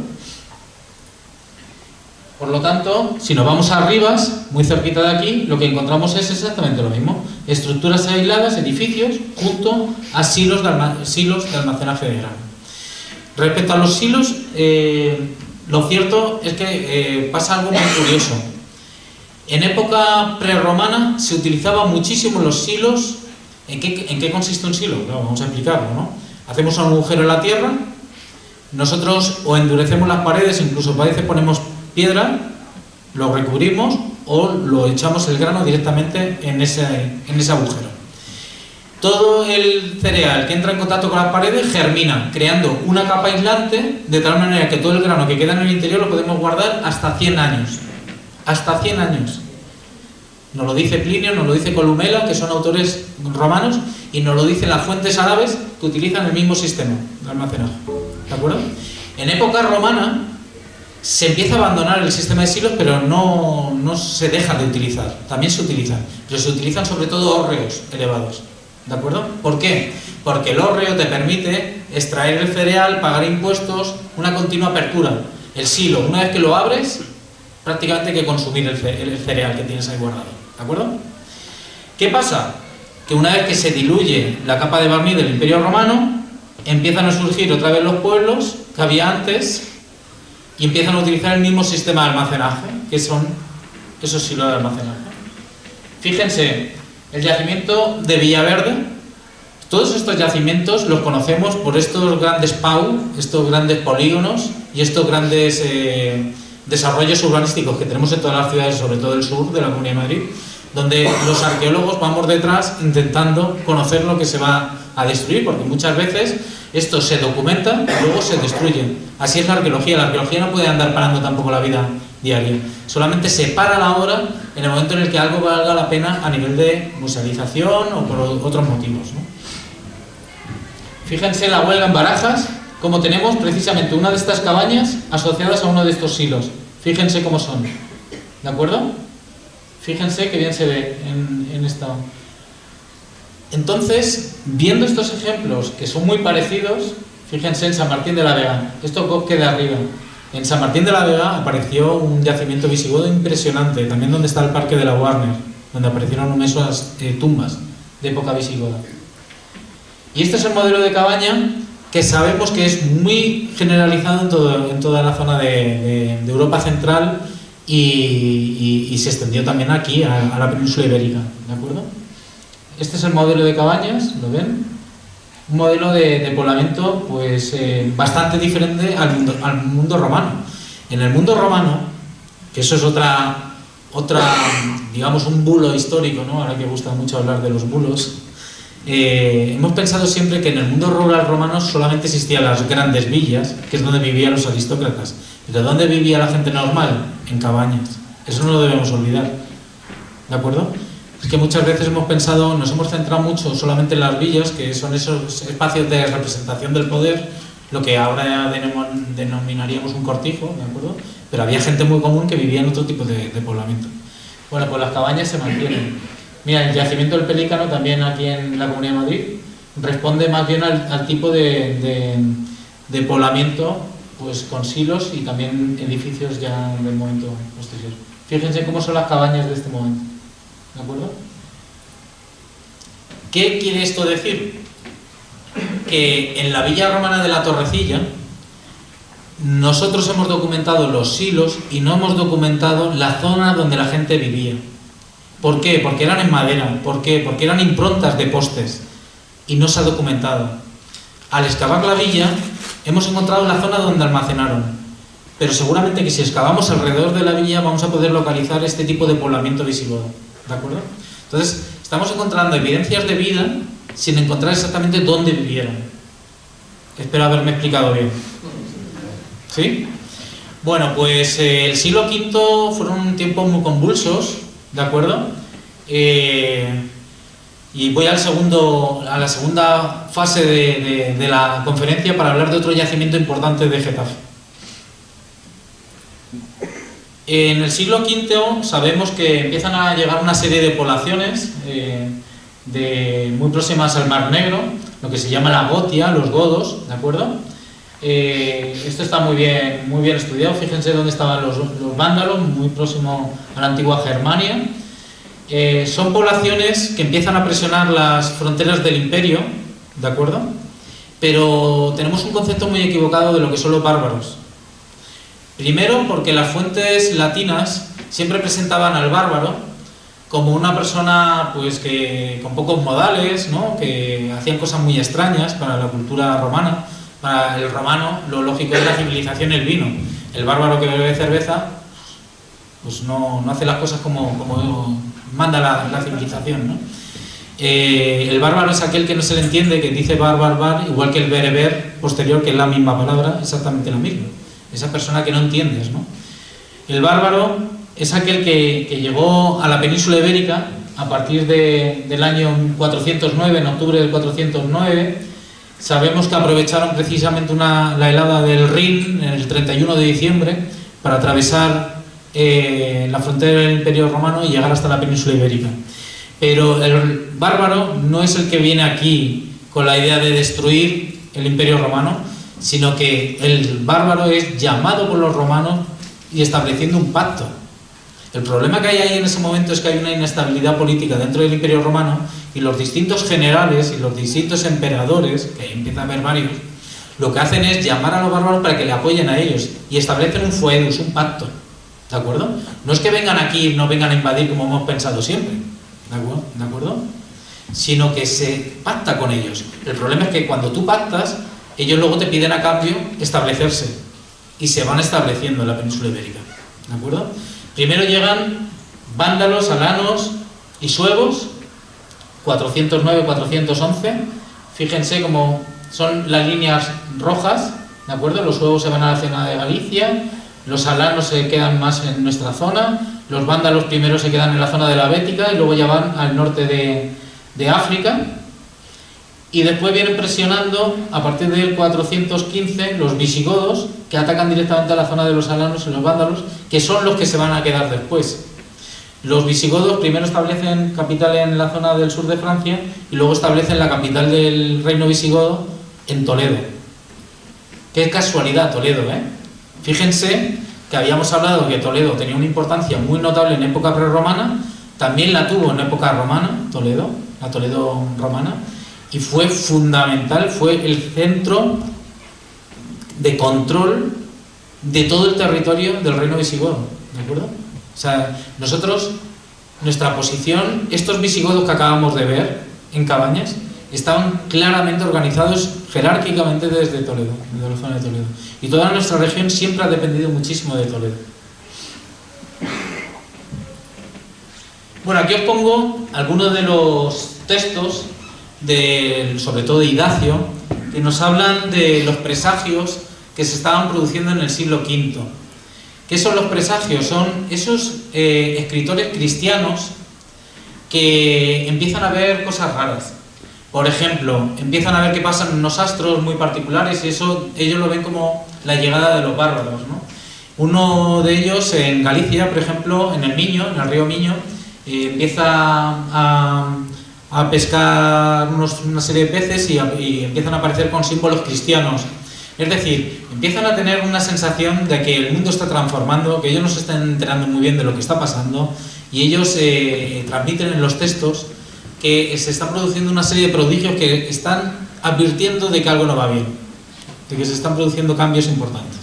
Por lo tanto, si nos vamos a Rivas, muy cerquita de aquí, lo que encontramos es exactamente lo mismo. Estructuras aisladas, edificios, junto a silos de almacenaje de grano. Respecto a los silos, lo cierto es que pasa algo muy curioso. En época prerromana se utilizaban muchísimo los silos. ¿En qué consiste un silo? Claro, vamos a explicarlo, ¿no? Hacemos un agujero en la tierra, nosotros o endurecemos las paredes, incluso a veces ponemos piedra, lo recubrimos o lo echamos el grano directamente en ese agujero. Todo el cereal que entra en contacto con las paredes germina, creando una capa aislante, de tal manera que todo el grano que queda en el interior lo podemos guardar hasta 100 años. Hasta 100 años. Nos lo dice Plinio, nos lo dice Columela, que son autores romanos, y nos lo dicen las fuentes árabes que utilizan el mismo sistema de almacenaje. ¿De acuerdo? En época romana se empieza a abandonar el sistema de silos, pero no se deja de utilizar. También se utilizan, pero se utilizan sobre todo hórreos elevados. ¿De acuerdo? ¿Por qué? Porque el hórreo te permite extraer el cereal, pagar impuestos, una continua apertura. El silo, una vez que lo abres, prácticamente hay que consumir el cereal que tienes ahí guardado. ¿De acuerdo? ¿Qué pasa? Que una vez que se diluye la capa de barniz del Imperio Romano, empiezan a surgir otra vez los pueblos que había antes y empiezan a utilizar el mismo sistema de almacenaje, que son esos silos de almacenaje. Fíjense, el yacimiento de Villaverde, todos estos yacimientos los conocemos por estos grandes PAU, estos grandes polígonos y estos grandes desarrollos urbanísticos que tenemos en todas las ciudades, sobre todo el sur de la Comunidad de Madrid, donde los arqueólogos vamos detrás intentando conocer lo que se va a destruir, porque muchas veces esto se documenta y luego se destruye. Así es la arqueología no puede andar parando tampoco la vida diaria, solamente se para la obra en el momento en el que algo valga la pena a nivel de musealización o por otros motivos, ¿no? Fíjense la huelga en Barajas, como tenemos precisamente una de estas cabañas asociadas a uno de estos silos. Fíjense cómo son, ¿de acuerdo? Fíjense que bien se ve en esta. Entonces, viendo estos ejemplos que son muy parecidos, fíjense en San Martín de la Vega, esto queda arriba. En San Martín de la Vega apareció un yacimiento visigodo impresionante, también donde está el Parque de la Warner, donde aparecieron numerosas tumbas de época visigoda. Y este es el modelo de cabaña que sabemos que es muy generalizado en toda la zona de Europa Central y se extendió también aquí, a la península ibérica, ¿de acuerdo? Este es el modelo de cabañas, ¿lo ven? Un modelo de poblamiento pues, bastante diferente al mundo romano. En el mundo romano, que eso es otra digamos, un bulo histórico, ¿no? Ahora que gusta mucho hablar de los bulos, hemos pensado siempre que en el mundo rural romano solamente existían las grandes villas, que es donde vivían los aristócratas. ¿Pero dónde vivía la gente normal? En cabañas. Eso no lo debemos olvidar. ¿De acuerdo? Es que muchas veces hemos pensado, nos hemos centrado mucho solamente en las villas, que son esos espacios de representación del poder, lo que ahora denominaríamos un cortijo, ¿de acuerdo? Pero había gente muy común que vivía en otro tipo de poblamiento. Bueno, pues las cabañas se mantienen. Mira, el yacimiento del Pelícano, también aquí en la Comunidad de Madrid, responde más bien al tipo de poblamiento, pues con silos y también edificios ya del momento posterior. Fíjense cómo son las cabañas de este momento. ¿De acuerdo? ¿Qué quiere esto decir? Que en la villa romana de la Torrecilla nosotros hemos documentado los silos y no hemos documentado la zona donde la gente vivía. ¿Por qué? Porque eran en madera. ¿Por qué? Porque eran improntas de postes y no se ha documentado. Al excavar la villa hemos encontrado la zona donde almacenaron, pero seguramente que si excavamos alrededor de la villa vamos a poder localizar este tipo de poblamiento visigodo. ¿De acuerdo? Entonces, estamos encontrando evidencias de vida sin encontrar exactamente dónde vivieron. Espero haberme explicado bien. ¿Sí? Bueno, pues el siglo V fueron tiempos muy convulsos, ¿de acuerdo? Y voy a la segunda fase de la conferencia para hablar de otro yacimiento importante de Getafe. En el siglo V sabemos que empiezan a llegar una serie de poblaciones muy próximas al Mar Negro, lo que se llama la Gotia, los godos, ¿de acuerdo? Esto está muy bien estudiado. Fíjense dónde estaban los vándalos, muy próximo a la antigua Germania. Son poblaciones que empiezan a presionar las fronteras del imperio, ¿de acuerdo? Pero tenemos un concepto muy equivocado de lo que son los bárbaros. Primero, porque las fuentes latinas siempre presentaban al bárbaro como una persona pues que con pocos modales, ¿no? Que hacían cosas muy extrañas para la cultura romana. Para el romano lo lógico es la civilización, el vino. El bárbaro que bebe cerveza pues no hace las cosas como manda la civilización, ¿no? El bárbaro es aquel que no se le entiende, que dice bar, igual que el bereber posterior, que es la misma palabra, exactamente la misma. Esa persona que no entiendes, ¿no? El bárbaro es aquel que llegó a la península ibérica a partir del año 409, en octubre del 409. Sabemos que aprovecharon precisamente la helada del Rin, en el 31 de diciembre, para atravesar la frontera del Imperio Romano y llegar hasta la península ibérica. Pero el bárbaro no es el que viene aquí con la idea de destruir el Imperio Romano, sino que el bárbaro es llamado por los romanos y estableciendo un pacto. El problema que hay ahí en ese momento es que hay una inestabilidad política dentro del Imperio Romano y los distintos generales y los distintos emperadores, que ahí empieza a haber varios, lo que hacen es llamar a los bárbaros para que le apoyen a ellos y establecen un foedus, un pacto. ¿De acuerdo? No es que vengan aquí, no vengan a invadir como hemos pensado siempre, ¿de acuerdo? Sino que se pacta con ellos. El problema es que cuando tú pactas, ellos luego te piden a cambio establecerse y se van estableciendo en la península ibérica, ¿de acuerdo? Primero llegan vándalos, alanos y suevos, 409-411. Fíjense cómo son las líneas rojas, ¿de acuerdo? Los suevos se van a la zona de Galicia, los alanos se quedan más en nuestra zona, los vándalos primero se quedan en la zona de la Bética y luego ya van al norte de África. Y después vienen presionando, a partir del 415, los visigodos, que atacan directamente a la zona de los alanos y los vándalos, que son los que se van a quedar después. Los visigodos primero establecen capital en la zona del sur de Francia y luego establecen la capital del reino visigodo en Toledo. Qué casualidad Toledo, ¿eh? Fíjense que habíamos hablado que Toledo tenía una importancia muy notable en época prerromana, también la tuvo en época romana, Toledo, la Toledo romana, y fue fundamental, fue el centro de control de todo el territorio del reino visigodo, ¿de acuerdo? O sea, nosotros, nuestra posición, estos visigodos que acabamos de ver en Cabañas, estaban claramente organizados jerárquicamente desde Toledo, desde la zona de Toledo. Y toda nuestra región siempre ha dependido muchísimo de Toledo. Bueno, aquí os pongo algunos de los textos sobre todo de Idacio, que nos hablan de los presagios que se estaban produciendo en el siglo V. ¿Qué son los presagios? Son esos escritores cristianos que empiezan a ver cosas raras. Por ejemplo, empiezan a ver que pasan unos astros muy particulares y eso ellos lo ven como la llegada de los bárbaros, ¿no? Uno de ellos en Galicia, por ejemplo, en el Miño, en el río Miño, empieza a pescar una serie de peces y empiezan a aparecer con símbolos cristianos. Es decir, empiezan a tener una sensación de que el mundo está transformando, que ellos no se están enterando muy bien de lo que está pasando y ellos transmiten en los textos que se están produciendo una serie de prodigios que están advirtiendo de que algo no va bien, de que se están produciendo cambios importantes.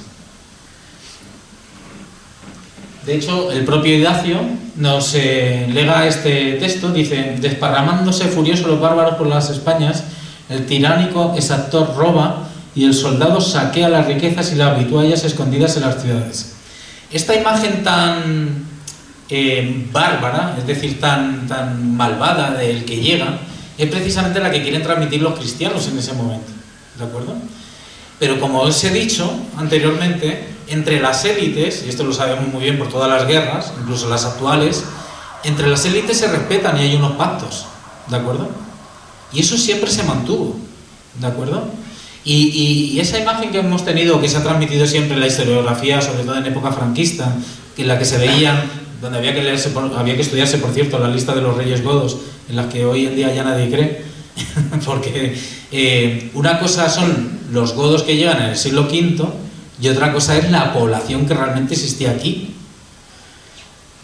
De hecho, el propio Idacio nos lega este texto, dice: desparramándose furiosos los bárbaros por las Españas, el tiránico exactor roba y el soldado saquea las riquezas y las vituallas escondidas en las ciudades. Esta imagen tan bárbara, es decir, tan malvada del que llega, es precisamente la que quieren transmitir los cristianos en ese momento, ¿de acuerdo? Pero como os he dicho anteriormente, entre las élites, y esto lo sabemos muy bien por todas las guerras, incluso las actuales, entre las élites se respetan y hay unos pactos, ¿de acuerdo? Y eso siempre se mantuvo, ¿de acuerdo? Y esa imagen que hemos tenido, que se ha transmitido siempre en la historiografía, sobre todo en época franquista, en la que se veían, donde había que estudiarse, por cierto, la lista de los reyes godos, en las que hoy en día ya nadie cree, porque una cosa son los godos que llegan en el siglo V y otra cosa es la población que realmente existía aquí.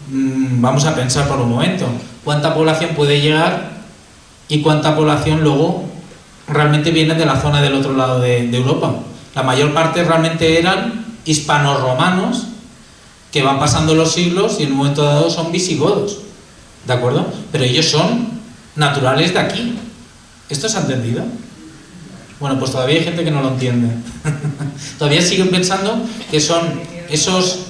Vamos a pensar por un momento, ¿cuánta población puede llegar y cuánta población luego realmente viene de la zona del otro lado de Europa? La mayor parte realmente eran hispanorromanos que van pasando los siglos y en un momento dado son visigodos, ¿de acuerdo? Pero ellos son naturales de aquí. ¿Esto se ha entendido? Bueno, pues todavía hay gente que no lo entiende. Todavía siguen pensando que son esos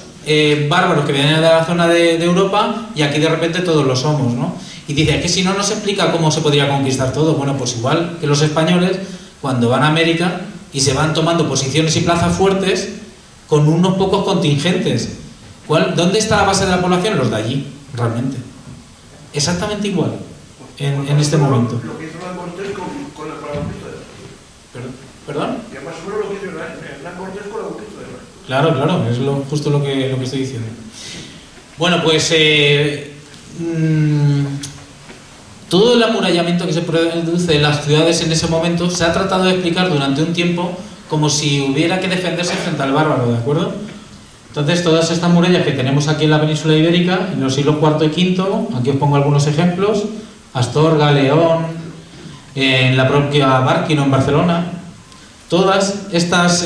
bárbaros que vienen de la zona de Europa y aquí de repente todos lo somos, ¿no? Y dice, que si no nos explica cómo se podría conquistar todo. Bueno, pues igual que los españoles, cuando van a América y se van tomando posiciones y plazas fuertes con unos pocos contingentes. ¿Dónde está la base de la población? Los de allí, realmente. Exactamente igual, en este momento. Lo que hizo Hernán Cortés con la conquista de México. ¿Perdón? Que más o menos lo que hizo Hernán Cortés con la conquista de México. Claro, es justo lo que estoy diciendo. Bueno, pues todo el amurallamiento que se produce en las ciudades en ese momento se ha tratado de explicar durante un tiempo como si hubiera que defenderse frente al bárbaro, ¿de acuerdo? Entonces, todas estas murallas que tenemos aquí en la península ibérica, en los siglos IV y V, aquí os pongo algunos ejemplos: Astorga, León, en la propia Bárquino, en Barcelona. Todas estas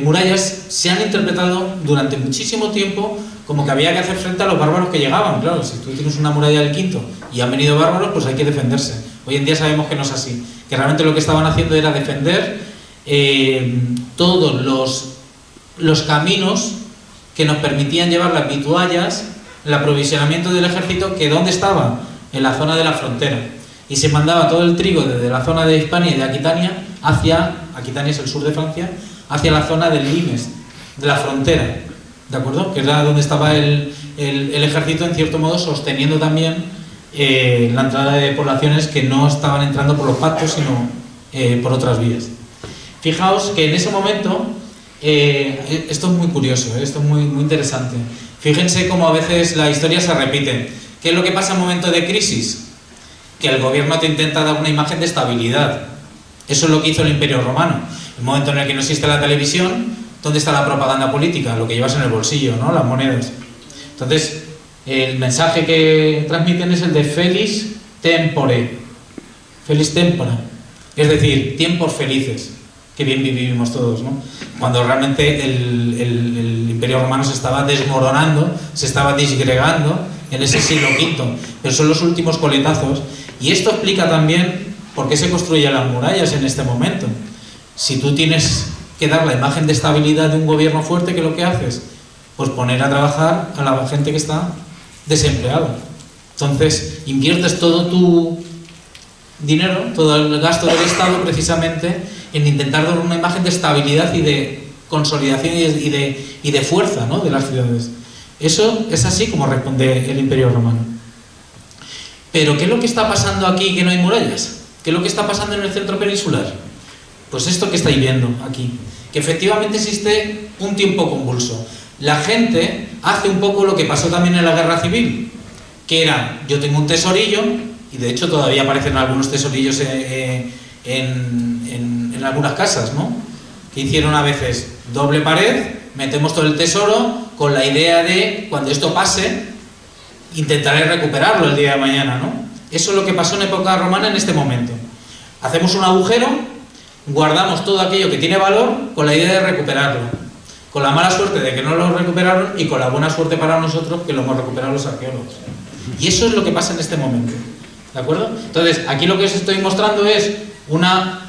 murallas se han interpretado durante muchísimo tiempo como que había que hacer frente a los bárbaros que llegaban. Claro, si tú tienes una muralla del V y han venido bárbaros, pues hay que defenderse. Hoy en día sabemos que no es así, que realmente lo que estaban haciendo era defender todos los caminos que nos permitían llevar las vituallas, el aprovisionamiento del ejército, que ¿dónde estaba? En la zona de la frontera. Y se mandaba todo el trigo desde la zona de Hispania y de Aquitania hacia, Aquitania es el sur de Francia, hacia la zona del Limes, de la frontera, ¿de acuerdo? Que era donde estaba el ejército, en cierto modo, sosteniendo también la entrada de poblaciones que no estaban entrando por los pactos, sino por otras vías. Fijaos que en ese momento, esto es muy curioso, esto es muy interesante. Fíjense cómo a veces la historia se repite. ¿Qué es lo que pasa en momentos de crisis? Que el gobierno te intenta dar una imagen de estabilidad. Eso es lo que hizo el Imperio Romano. El momento en el que no existe la televisión, ¿dónde está la propaganda política? Lo que llevas en el bolsillo, ¿no? Las monedas. Entonces, el mensaje que transmiten es el de Felix Tempore. Felix Tempora. Es decir, tiempos felices. Que bien vivimos todos, ¿no? Cuando realmente el Imperio Romano se estaba desmoronando, se estaba disgregando en ese siglo V, pero son los últimos coletazos. Y esto explica también por qué se construyen las murallas en este momento. Si tú tienes que dar la imagen de estabilidad de un gobierno fuerte, ¿qué es lo que haces? Pues poner a trabajar a la gente que está desempleada. Entonces, inviertes todo tu dinero, todo el gasto del Estado precisamente en intentar dar una imagen de estabilidad y de consolidación y de fuerza, ¿no?, de las ciudades. Eso es así como responde el Imperio Romano. Pero ¿qué es lo que está pasando aquí que no hay murallas? ¿Qué es lo que está pasando en el centro peninsular? Pues esto que estáis viendo aquí, que efectivamente existe un tiempo convulso. La gente hace un poco lo que pasó también en la Guerra Civil, que era, yo tengo un tesorillo, y de hecho todavía aparecen algunos tesorillos en algunas casas, ¿no?, que hicieron a veces doble pared, metemos todo el tesoro con la idea de, cuando esto pase, intentaré recuperarlo el día de mañana, ¿no? Eso es lo que pasó en época romana en este momento. Hacemos un agujero, guardamos todo aquello que tiene valor con la idea de recuperarlo, con la mala suerte de que no lo recuperaron y con la buena suerte para nosotros que lo hemos recuperado los arqueólogos. Y eso es lo que pasa en este momento, ¿de acuerdo? Entonces, aquí lo que os estoy mostrando es una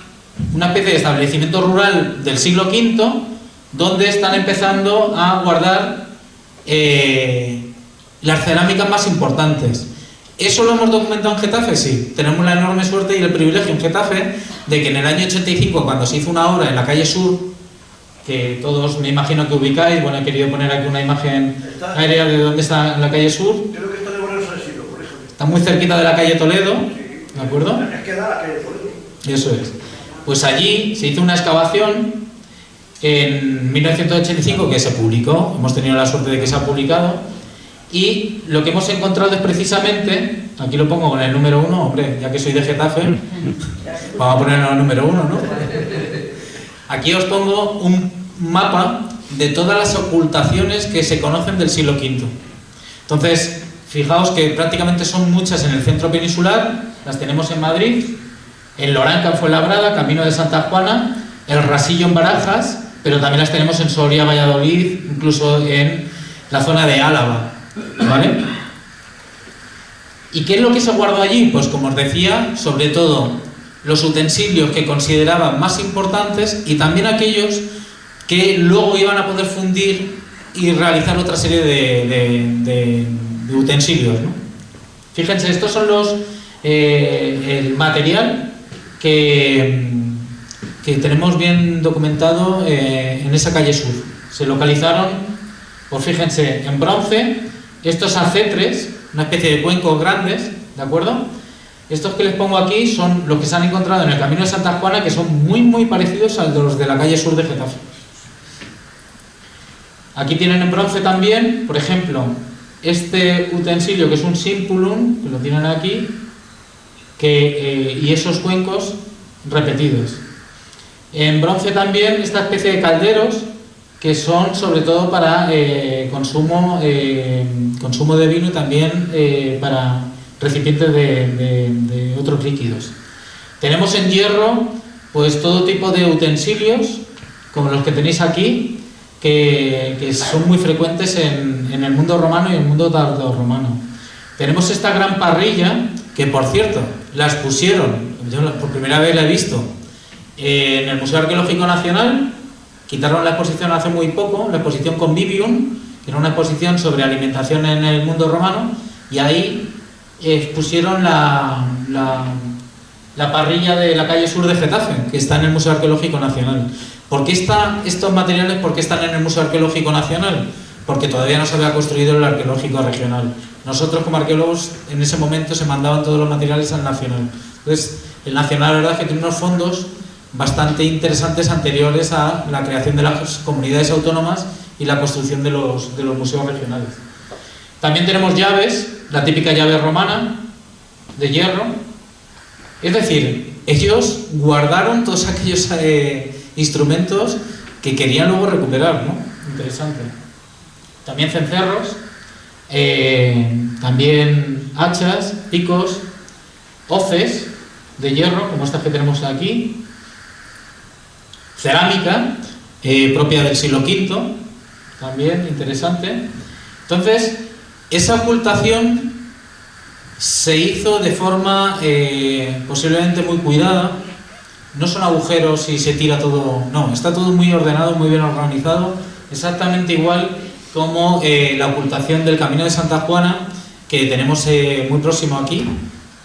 especie de establecimiento rural del siglo V, donde están empezando a guardar las cerámicas más importantes. ¿Eso lo hemos documentado en Getafe? Sí. Tenemos la enorme suerte y el privilegio en Getafe de que en el año 85, cuando se hizo una obra en la calle Sur, que todos me imagino que ubicáis, bueno, he querido poner aquí una imagen aérea de dónde está la calle Sur. Creo que está de Buenos Aires, por eso. Está muy cerquita de la calle Toledo, Sí. ¿de acuerdo? Es que da la calle Toledo. Eso es. Pues allí se hizo una excavación en 1985 que se publicó, hemos tenido la suerte de que se ha publicado, y lo que hemos encontrado es precisamente, aquí lo pongo con el número 1, hombre, ya que soy de Getafe, vamos a ponerlo en el número 1, ¿no? Aquí os pongo un mapa de todas las ocultaciones que se conocen del siglo V. Entonces, fijaos que prácticamente son muchas en el centro peninsular, las tenemos en Madrid, en Loranca, en Fuenlabrada, Camino de Santa Juana, el Rasillo en Barajas, pero también las tenemos en Soria, Valladolid, incluso en la zona de Álava, ¿vale? ¿Y qué es lo que se guardó allí? Pues como os decía, sobre todo los utensilios que consideraban más importantes y también aquellos que luego iban a poder fundir y realizar otra serie de utensilios, ¿no? Fíjense, estos son el material que tenemos bien documentado en esa calle Sur. Se localizaron, pues fíjense, en bronce, estos acetres, una especie de cuencos grandes, ¿de acuerdo? Estos que les pongo aquí son los que se han encontrado en el Camino de Santa Juana, que son muy parecidos a los de la calle Sur de Getafe. Aquí tienen en bronce también, por ejemplo, este utensilio que es un simpulum, que lo tienen aquí, y esos cuencos repetidos. En bronce también esta especie de calderos, que son sobre todo para consumo de vino y también para recipientes de otros líquidos. Tenemos en hierro pues todo tipo de utensilios, como los que tenéis aquí, que son muy frecuentes en el mundo romano y en el mundo tardorromano. Tenemos esta gran parrilla, que por cierto, la expusieron, yo por primera vez la he visto, en el Museo Arqueológico Nacional. Quitaron la exposición hace muy poco, la exposición Convivium, que era una exposición sobre alimentación en el mundo romano, y ahí expusieron la parrilla de la calle Sur de Getafe, que está en el Museo Arqueológico Nacional. ¿Por qué estos materiales están en el Museo Arqueológico Nacional? Porque todavía no se había construido el arqueológico regional. Nosotros como arqueólogos en ese momento se mandaban todos los materiales al nacional. Entonces el nacional, la verdad, es que tiene unos fondos bastante interesantes anteriores a la creación de las comunidades autónomas y la construcción de los museos regionales. También tenemos llaves, la típica llave romana de hierro. Es decir, ellos guardaron todos aquellos instrumentos que querían luego recuperar, ¿no? Interesante. También cencerros, también hachas, picos, hoces de hierro, como estas que tenemos aquí, cerámica propia del siglo V, también interesante. Entonces, esa ocultación se hizo de forma posiblemente muy cuidada. No son agujeros y se tira todo, no, está todo muy ordenado, muy bien organizado, exactamente igual como la ocultación del Camino de Santa Juana, que tenemos muy próximo aquí,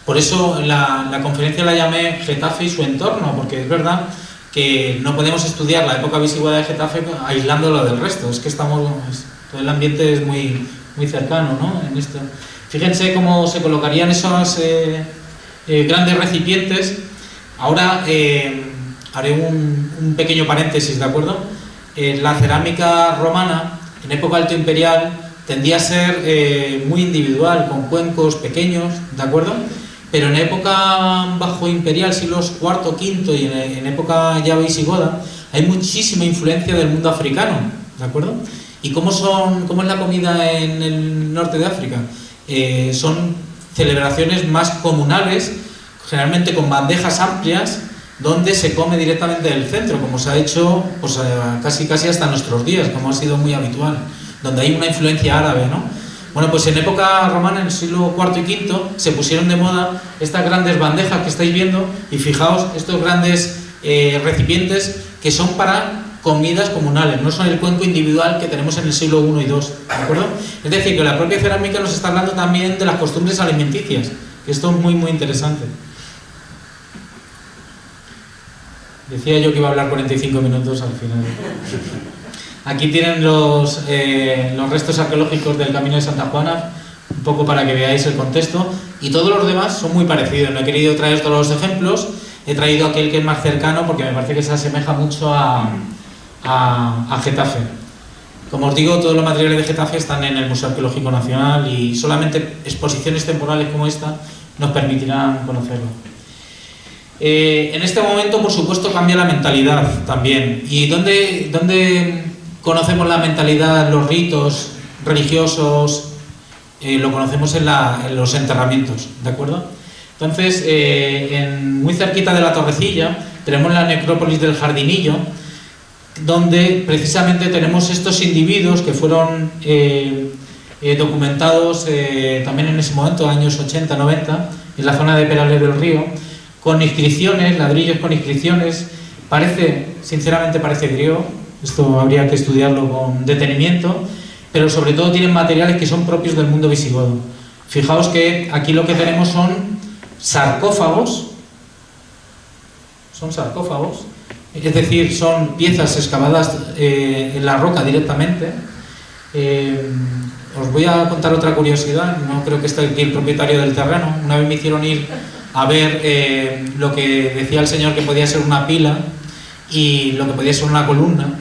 Por eso la conferencia la llamé Getafe y su entorno, porque es verdad que no podemos estudiar la época visigoda de Getafe aislándolo del resto, es que todo el ambiente es muy cercano, ¿no? En esto. Fíjense cómo se colocarían esos grandes recipientes. Ahora haré un pequeño paréntesis, ¿de acuerdo? La cerámica romana, en época alto imperial, tendía a ser muy individual, con cuencos pequeños, ¿de acuerdo? Pero en época bajo imperial, siglos IV, V y en época ya visigoda, hay muchísima influencia del mundo africano, ¿de acuerdo? ¿Y cómo es la comida en el norte de África? Son celebraciones más comunales, generalmente con bandejas amplias, donde se come directamente del centro, como se ha hecho pues, casi hasta nuestros días, como ha sido muy habitual, donde hay una influencia árabe, ¿no? Bueno, pues en época romana, en el siglo IV y V, se pusieron de moda estas grandes bandejas que estáis viendo, y fijaos, estos grandes recipientes que son para comidas comunales, no son el cuenco individual que tenemos en el siglo I y II, ¿de acuerdo? Es decir, que la propia cerámica nos está hablando también de las costumbres alimenticias, que esto es muy interesante. Decía yo que iba a hablar 45 minutos al final. Aquí tienen los restos arqueológicos del Camino de Santa Juana, un poco para que veáis el contexto, y todos los demás son muy parecidos. No he querido traer todos los ejemplos, he traído aquel que es más cercano porque me parece que se asemeja mucho a Getafe. Como os digo, todos los materiales de Getafe están en el Museo Arqueológico Nacional y solamente exposiciones temporales como esta nos permitirán conocerlo. En este momento, por supuesto, cambia la mentalidad también. ¿Y dónde conocemos la mentalidad, los ritos religiosos? Lo conocemos en los enterramientos, ¿de acuerdo? Entonces, muy cerquita de la Torrecilla, tenemos la necrópolis del Jardinillo, donde precisamente tenemos estos individuos que fueron documentados también en ese momento, años 80-90, en la zona de Perales del Río, con inscripciones, ladrillos con inscripciones. Sinceramente parece griego, esto habría que estudiarlo con detenimiento, pero sobre todo tienen materiales que son propios del mundo visigodo. Fijaos que aquí lo que tenemos son sarcófagos, es decir, son piezas excavadas en la roca directamente. Os voy a contar otra curiosidad, no creo que esté aquí el propietario del terreno. Una vez me hicieron ir a ver lo que decía el señor que podía ser una pila y lo que podía ser una columna.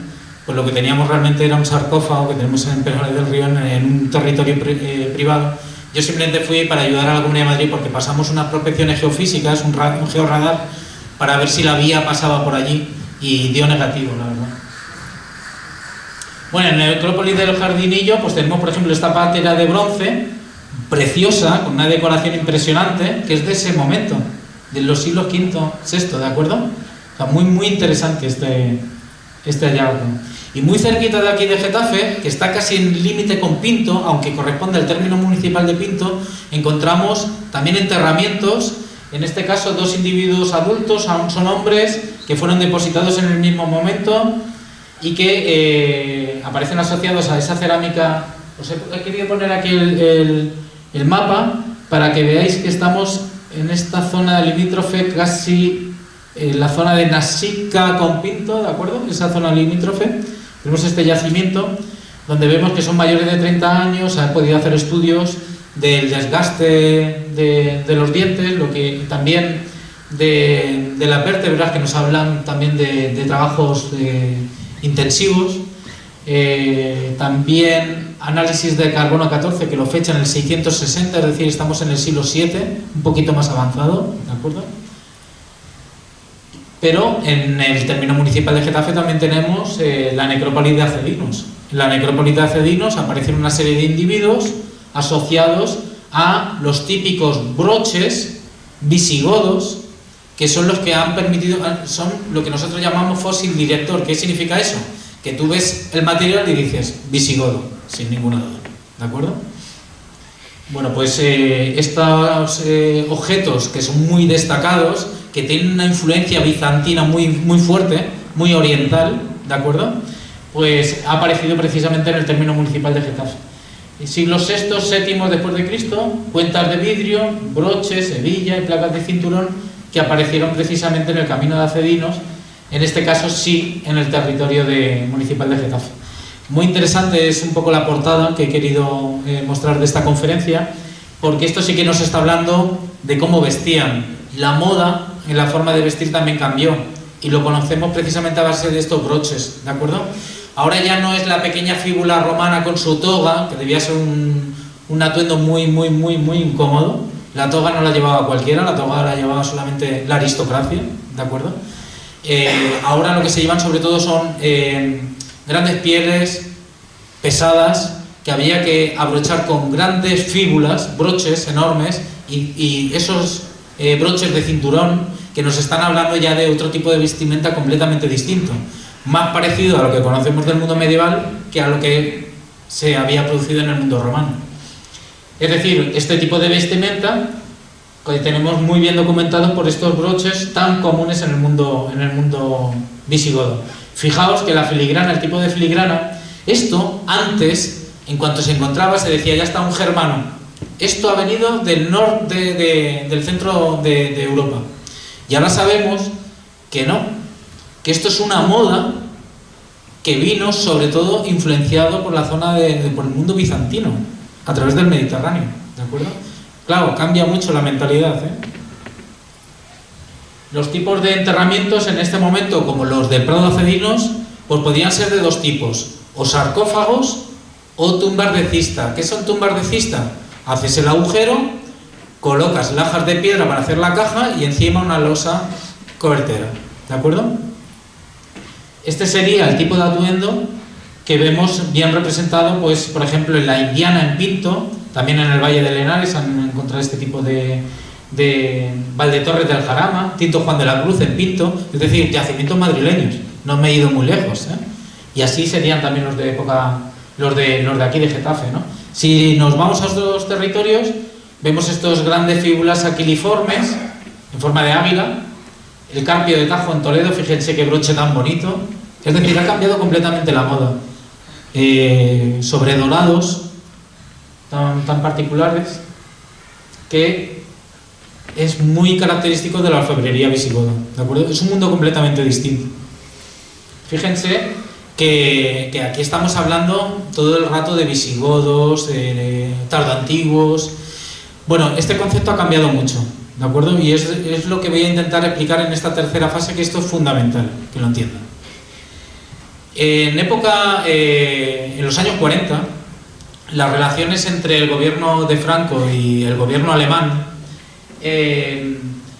Pues lo que teníamos realmente era un sarcófago que tenemos en Perales del Río, en un territorio privado. Yo simplemente fui para ayudar a la Comunidad de Madrid porque pasamos unas prospecciones geofísicas, un georradar, para ver si la vía pasaba por allí, y dio negativo, la verdad. Bueno, en el necrópolis del Jardinillo pues tenemos, por ejemplo, esta pátera de bronce preciosa, con una decoración impresionante, que es de ese momento, de los siglos V, VI, ¿de acuerdo? O sea, muy interesante este hallazgo. Y muy cerquita de aquí de Getafe, que está casi en límite con Pinto, aunque corresponde al término municipal de Pinto, encontramos también enterramientos, en este caso 2 individuos adultos, aún son hombres, que fueron depositados en el mismo momento y que aparecen asociados a esa cerámica. Os he querido poner aquí el mapa para que veáis que estamos en esta zona limítrofe, casi en la zona de Nasica con Pinto, ¿de acuerdo? Esa zona limítrofe. Tenemos este yacimiento donde vemos que son mayores de 30 años, se han podido hacer estudios del desgaste de los dientes, lo que también de las vértebras, que nos hablan también de trabajos intensivos. También análisis de carbono 14 que lo fecha en el 660, es decir, estamos en el siglo VII, un poquito más avanzado, ¿de acuerdo? Pero en el término municipal de Getafe también tenemos la necrópolis de Acedinos. En la necrópolis de Acedinos aparecen una serie de individuos asociados a los típicos broches visigodos, que son los que han permitido, son lo que nosotros llamamos fósil director. ¿Qué significa eso? Que tú ves el material y dices visigodo, sin ninguna duda, ¿de acuerdo? Bueno, pues estos objetos que son muy destacados, que tienen una influencia bizantina muy fuerte, muy oriental, ¿de acuerdo? Pues ha aparecido precisamente en el término municipal de Getafe. siglos VI, VII después de Cristo, cuentas de vidrio, broches, hebilla y placas de cinturón que aparecieron precisamente en el camino de Acedinos, en este caso sí en el territorio municipal de Getafe. Muy interesante es un poco la portada que he querido mostrar de esta conferencia, porque esto sí que nos está hablando de cómo vestían. La moda en la forma de vestir también cambió y lo conocemos precisamente a base de estos broches, ¿de acuerdo? Ahora ya no es la pequeña fíbula romana con su toga, que debía ser un atuendo muy incómodo. La toga no la llevaba cualquiera, la toga la llevaba solamente la aristocracia, ¿de acuerdo? Ahora lo que se llevan sobre todo son grandes pieles pesadas que había que abrochar con grandes fíbulas, broches enormes y esos broches de cinturón que nos están hablando ya de otro tipo de vestimenta completamente distinto, más parecido a lo que conocemos del mundo medieval que a lo que se había producido en el mundo romano. Es decir, este tipo de vestimenta que tenemos muy bien documentado por estos broches tan comunes en el mundo visigodo. Fijaos que la filigrana, el tipo de filigrana, esto antes, en cuanto se encontraba, se decía ya está un germano. Esto ha venido del norte del centro de Europa. Y ahora sabemos que no, que esto es una moda que vino sobre todo influenciado por la zona por el mundo bizantino, a través del Mediterráneo, ¿de acuerdo? Claro, cambia mucho la mentalidad, ¿eh? Los tipos de enterramientos en este momento, como los del Prado Acedinos, pues podían ser de dos tipos, o sarcófagos o tumbas de cista. ¿Qué son tumbas de cista? Haces el agujero, colocas lajas de piedra para hacer la caja y encima una losa cobertera, ¿de acuerdo? Este sería el tipo de atuendo que vemos bien representado, pues por ejemplo en la Indiana en Pinto, también en el Valle de Lenares han encontrado este tipo de Valdetorres del Jarama, Tinto Juan de la Cruz en Pinto, es decir, yacimientos madrileños, no me he ido muy lejos, ¿eh? Y así serían también los de época, los de aquí de Getafe, ¿no? Si nos vamos a otros territorios, vemos estos grandes fíbulas aquiliformes en forma de águila, el Carpio de Tajo en Toledo, fíjense qué broche tan bonito, es decir, ha cambiado completamente la moda. Sobredorados tan particulares que es muy característico de la orfebrería visigoda, ¿de acuerdo? Es un mundo completamente distinto. Fíjense que aquí estamos hablando todo el rato de visigodos, tardoantiguos. Bueno, este concepto ha cambiado mucho, ¿de acuerdo? Y es lo que voy a intentar explicar en esta tercera fase, que esto es fundamental, que lo entiendan. En los años 40, las relaciones entre el gobierno de Franco y el gobierno alemán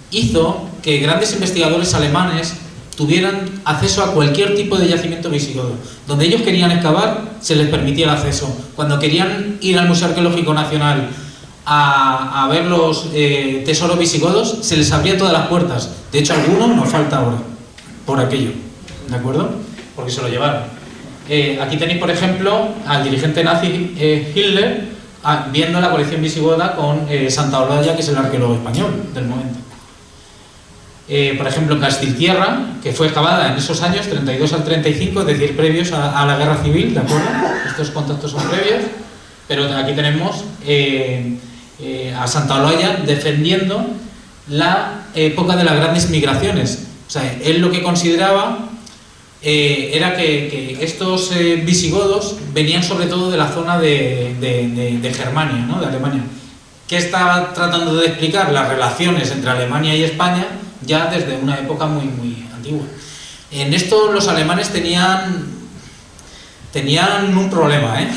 hizo que grandes investigadores alemanes tuvieran acceso a cualquier tipo de yacimiento visigodo. Donde ellos querían excavar, se les permitía el acceso. Cuando querían ir al Museo Arqueológico Nacional a ver los tesoros visigodos, se les abrían todas las puertas. De hecho, alguno nos falta ahora, por aquello, ¿de acuerdo? Porque se lo llevaron. Aquí tenéis, por ejemplo, al dirigente nazi Hitler viendo la colección visigoda con Santa Olalla, que es el arqueólogo español del momento. Por ejemplo, en Castiltierra, que fue excavada en esos años, 32 al 35, es decir, previos a la Guerra Civil, ¿de acuerdo? Estos contactos son previos, pero aquí tenemos a Santa Olalla defendiendo la época de las grandes migraciones. O sea, él lo que consideraba era que estos visigodos venían sobre todo de la zona de Germania, ¿no? De Alemania. ¿Qué está tratando de explicar? Las relaciones entre Alemania y España ya desde una época muy antigua. En esto los alemanes tenían un problema, ¿eh?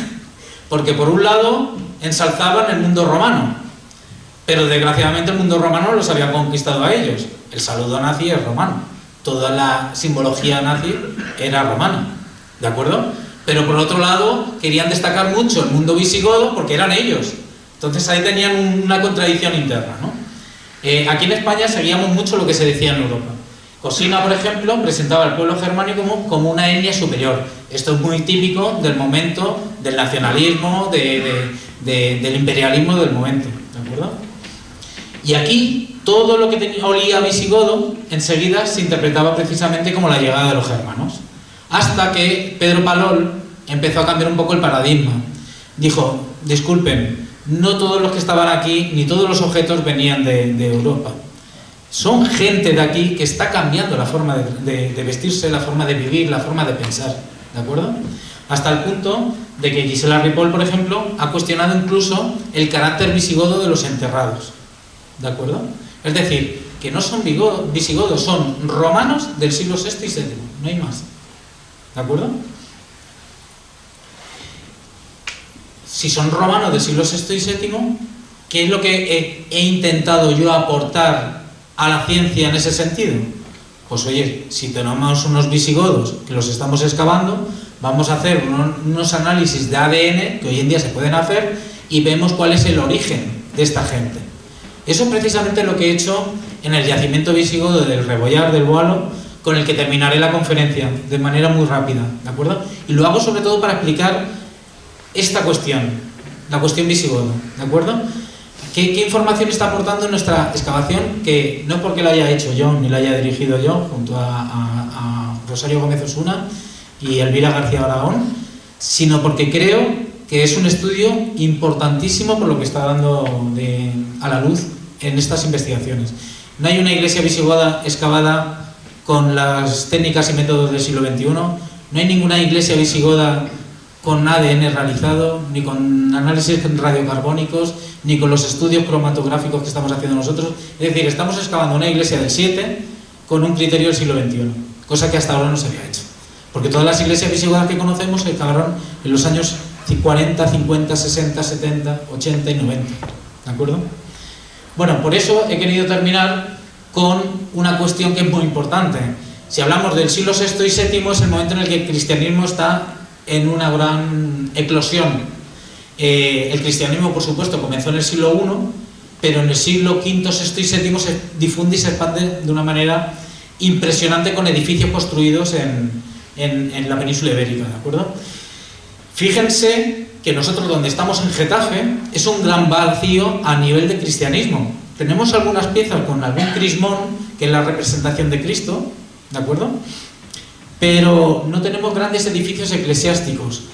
Porque por un lado ensalzaban el mundo romano, pero desgraciadamente el mundo romano los había conquistado a ellos. El saludo nazi es romano, toda la simbología nazi era romana, ¿de acuerdo? Pero por otro lado querían destacar mucho el mundo visigodo porque eran ellos. Entonces ahí tenían una contradicción interna, ¿no? Aquí en España seguíamos mucho lo que se decía en Europa. Cosina, por ejemplo, presentaba al pueblo germánico como una etnia superior. Esto es muy típico del momento del nacionalismo, del imperialismo del momento, ¿de acuerdo? Y aquí todo lo que olía a visigodo enseguida se interpretaba precisamente como la llegada de los germanos. Hasta que Pedro Palol empezó a cambiar un poco el paradigma. Dijo, disculpen, no todos los que estaban aquí, ni todos los objetos venían de Europa. Son gente de aquí que está cambiando la forma de vestirse, la forma de vivir, la forma de pensar, ¿de acuerdo? Hasta el punto de que Gisela Ripoll, por ejemplo, ha cuestionado incluso el carácter visigodo de los enterrados, ¿de acuerdo? Es decir, que no son visigodos, son romanos del siglo VI y VII, no hay más, ¿de acuerdo? Si son romanos del siglo VI y VII, ¿qué es lo que he intentado yo aportar a la ciencia en ese sentido? Pues oye, si tenemos unos visigodos que los estamos excavando, vamos a hacer unos análisis de ADN que hoy en día se pueden hacer y vemos cuál es el origen de esta gente. Eso es precisamente lo que he hecho en el yacimiento visigodo del Rebollar del Boalo, con el que terminaré la conferencia de manera muy rápida, ¿de acuerdo? Y lo hago sobre todo para explicar esta cuestión, la cuestión visigodo, ¿de acuerdo? ¿Qué información está aportando en nuestra excavación? Que no es porque la haya hecho yo, ni la haya dirigido yo, junto a Rosario Gómez Osuna y Elvira García Aragón, sino porque creo que es un estudio importantísimo por lo que está dando a la luz en estas investigaciones. No hay una iglesia visigoda excavada con las técnicas y métodos del siglo XXI, no hay ninguna iglesia visigoda con ADN realizado, ni con análisis radiocarbónicos, ni con los estudios cromatográficos que estamos haciendo nosotros. Es decir, estamos excavando una iglesia del 7 con un criterio del siglo XXI, cosa que hasta ahora no se había hecho. Porque todas las iglesias visigodas que conocemos se excavaron en los años 40, 50, 60, 70, 80 y 90. ¿De acuerdo? Bueno, por eso he querido terminar con una cuestión que es muy importante. Si hablamos del siglo VI y VII, es el momento en el que el cristianismo está en una gran eclosión. El cristianismo, por supuesto, comenzó en el siglo I, pero en el siglo V, VI y VII se difunde y se expande de una manera impresionante con edificios construidos en la península ibérica, ¿de acuerdo? Fíjense que nosotros, donde estamos en Getafe, es un gran vacío a nivel de cristianismo. Tenemos algunas piezas con algún crismón, que es la representación de Cristo, ¿de acuerdo? Pero no tenemos grandes edificios eclesiásticos.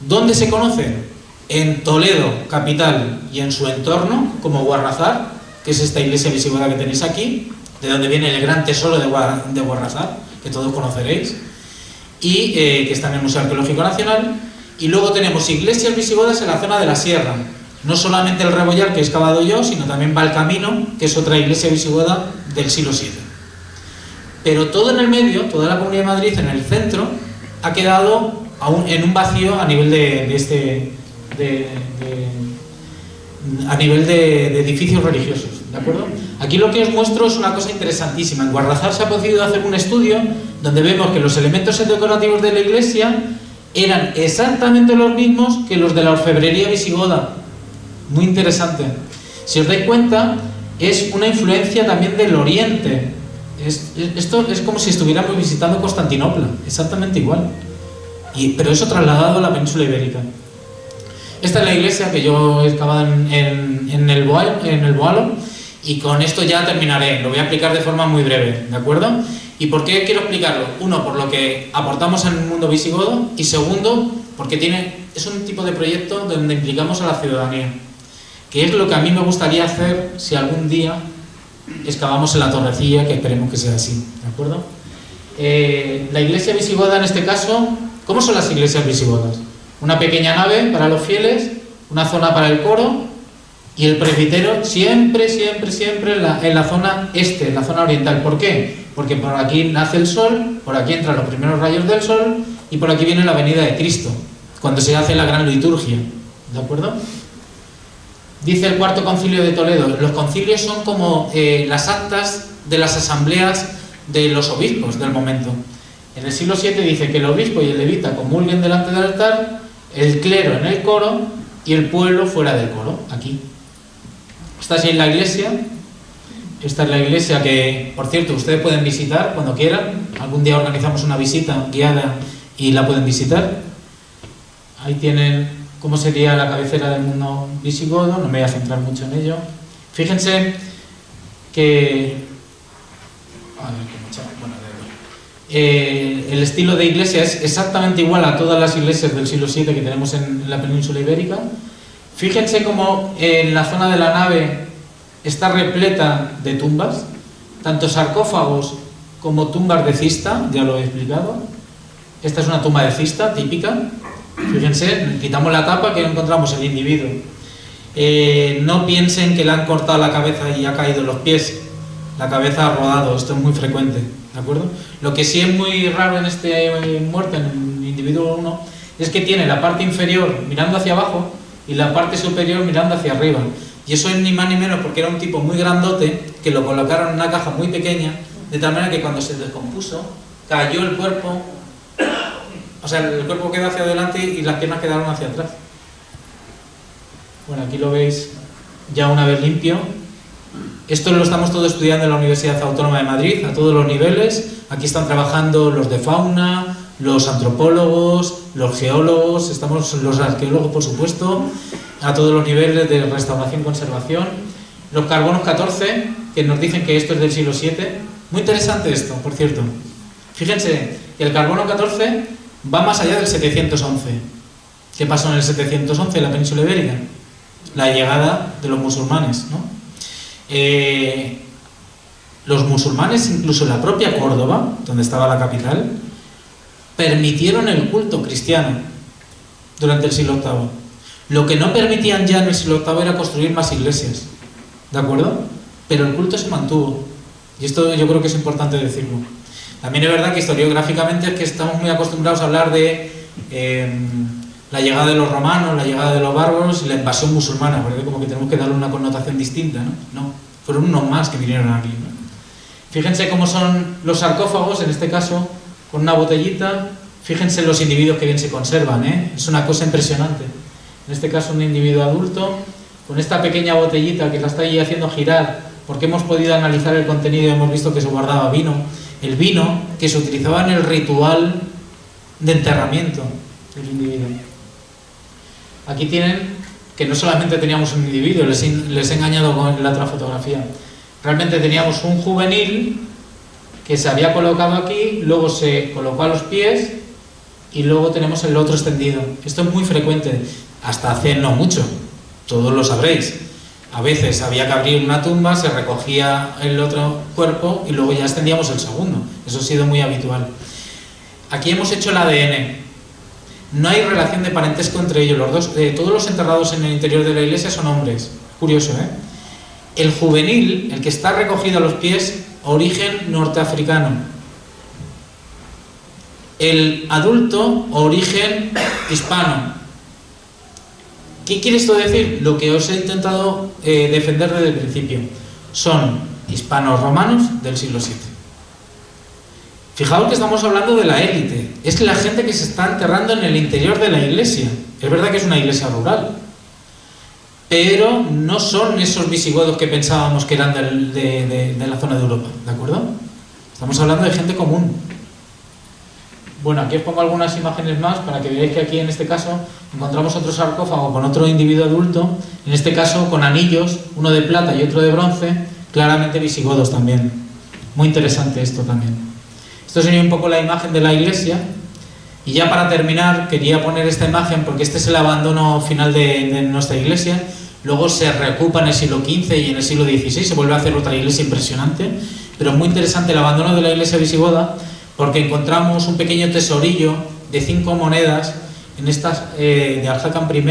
¿Dónde se conocen? En Toledo, capital, y en su entorno, como Guarrazar, que es esta iglesia visigoda que tenéis aquí, de donde viene el gran tesoro de Guarrazar, que todos conoceréis, y que está en el Museo Arqueológico Nacional. Y luego tenemos iglesias visigodas en la zona de la Sierra, no solamente el Rebollar, que he excavado yo, sino también Valcamino, que es otra iglesia visigoda del siglo VII. Pero todo en el medio, toda la Comunidad de Madrid en el centro, ha quedado en un vacío a nivel de edificios religiosos, ¿de acuerdo? Aquí lo que os muestro es una cosa interesantísima. En Guarrazar se ha podido hacer un estudio donde vemos que los elementos decorativos de la iglesia eran exactamente los mismos que los de la orfebrería visigoda. Muy interesante. Si os dais cuenta, es una influencia también del Oriente. Esto es como si estuviéramos visitando Constantinopla, exactamente igual. Pero eso trasladado a la península ibérica. Esta es la iglesia que yo he excavado en el Boalo, y con esto ya terminaré. Lo voy a explicar de forma muy breve, ¿de acuerdo? ¿Y por qué quiero explicarlo? Uno, por lo que aportamos en el mundo visigodo, y segundo, porque es un tipo de proyecto donde implicamos a la ciudadanía, que es lo que a mí me gustaría hacer si algún día excavamos en la Torrecilla, que esperemos que sea así, ¿de acuerdo? La iglesia visigoda en este caso, ¿cómo son las iglesias visigodas? Una pequeña nave para los fieles, una zona para el coro y el presbiterio siempre en la zona este, en la zona oriental. ¿Por qué? Porque por aquí nace el sol, por aquí entran los primeros rayos del sol y por aquí viene la venida de Cristo, cuando se hace la gran liturgia, ¿de acuerdo? Dice el Cuarto Concilio de Toledo, los concilios son como las actas de las asambleas de los obispos del momento. En el siglo VII dice que el obispo y el levita comulguen delante del altar, el clero en el coro y el pueblo fuera del coro, aquí. Esta es la iglesia. Esta es la iglesia que, por cierto, ustedes pueden visitar cuando quieran. Algún día organizamos una visita guiada y la pueden visitar. Ahí tienen cómo sería la cabecera del mundo visigodo, no me voy a centrar mucho en ello. Fíjense que... el estilo de iglesia es exactamente igual a todas las iglesias del siglo VII que tenemos en la península ibérica. Fíjense cómo en la zona de la nave está repleta de tumbas, tanto sarcófagos como tumbas de cista, ya lo he explicado. Esta es una tumba de cista típica. Fíjense, quitamos la tapa que encontramos el individuo. No piensen que le han cortado la cabeza y ha caído en los pies. La cabeza ha rodado, esto es muy frecuente, ¿de acuerdo? Lo que sí es muy raro en este muerto, en el individuo 1, es que tiene la parte inferior mirando hacia abajo y la parte superior mirando hacia arriba. Y eso es ni más ni menos porque era un tipo muy grandote que lo colocaron en una caja muy pequeña, de tal manera que cuando se descompuso, cayó el cuerpo, o sea, el cuerpo quedó hacia adelante y las piernas quedaron hacia atrás. Bueno, aquí lo veis ya una vez limpio. Esto lo estamos todos estudiando en la Universidad Autónoma de Madrid, a todos los niveles. Aquí están trabajando los de fauna, los antropólogos, los geólogos, estamos los arqueólogos, por supuesto, a todos los niveles de restauración y conservación. Los carbonos 14, que nos dicen que esto es del siglo VII. Muy interesante esto, por cierto. Fíjense, el carbono 14 va más allá del 711. ¿Qué pasó en el 711 en la península ibérica? La llegada de los musulmanes, ¿no? Los musulmanes, incluso en la propia Córdoba, donde estaba la capital, permitieron el culto cristiano durante el siglo VIII. Lo que no permitían ya en el siglo VIII era construir más iglesias, ¿de acuerdo? Pero el culto se mantuvo, y esto yo creo que es importante decirlo. También es verdad que historiográficamente es que estamos muy acostumbrados a hablar de la llegada de los romanos, la llegada de los bárbaros y la invasión musulmana, porque como que tenemos que darle una connotación distinta, ¿no? No, fueron unos más que vinieron aquí, ¿no? Fíjense cómo son los sarcófagos, en este caso, con una botellita. Fíjense los individuos que bien se conservan, ¿eh? Es una cosa impresionante. En este caso un individuo adulto, con esta pequeña botellita que la está ahí haciendo girar, porque hemos podido analizar el contenido y hemos visto que se guardaba vino. El vino que se utilizaba en el ritual de enterramiento del individuo. Aquí tienen que no solamente teníamos un individuo, les he engañado con la otra fotografía. Realmente teníamos un juvenil que se había colocado aquí, luego se colocó a los pies y luego tenemos el otro extendido. Esto es muy frecuente, hasta hace no mucho, todos lo sabréis. A veces había que abrir una tumba, se recogía el otro cuerpo y luego ya extendíamos el segundo. Eso ha sido muy habitual. Aquí hemos hecho el ADN. No hay relación de parentesco entre ellos. Los dos, todos los enterrados en el interior de la iglesia son hombres. Curioso, ¿eh? El juvenil, el que está recogido a los pies, origen norteafricano. El adulto, origen hispano. ¿Qué quiere esto decir? Lo que os he intentado defender desde el principio. Son hispanos romanos del siglo VII. Fijaos que estamos hablando de la élite. Es la gente que se está enterrando en el interior de la iglesia. Es verdad que es una iglesia rural, pero no son esos visigodos que pensábamos que eran de la zona de Europa, ¿de acuerdo? Estamos hablando de gente común. Bueno, aquí os pongo algunas imágenes más para que veáis que aquí en este caso encontramos otro sarcófago con otro individuo adulto, en este caso con anillos, uno de plata y otro de bronce, claramente visigodos también. Muy interesante esto también. Esto sería un poco la imagen de la iglesia. Y ya para terminar, quería poner esta imagen porque este es el abandono final de nuestra iglesia. Luego se reocupa en el siglo XV y en el siglo XVI, se vuelve a hacer otra iglesia impresionante. Pero es muy interesante el abandono de la iglesia visigoda porque encontramos un pequeño tesorillo de 5 monedas en estas de Al-Hakam I,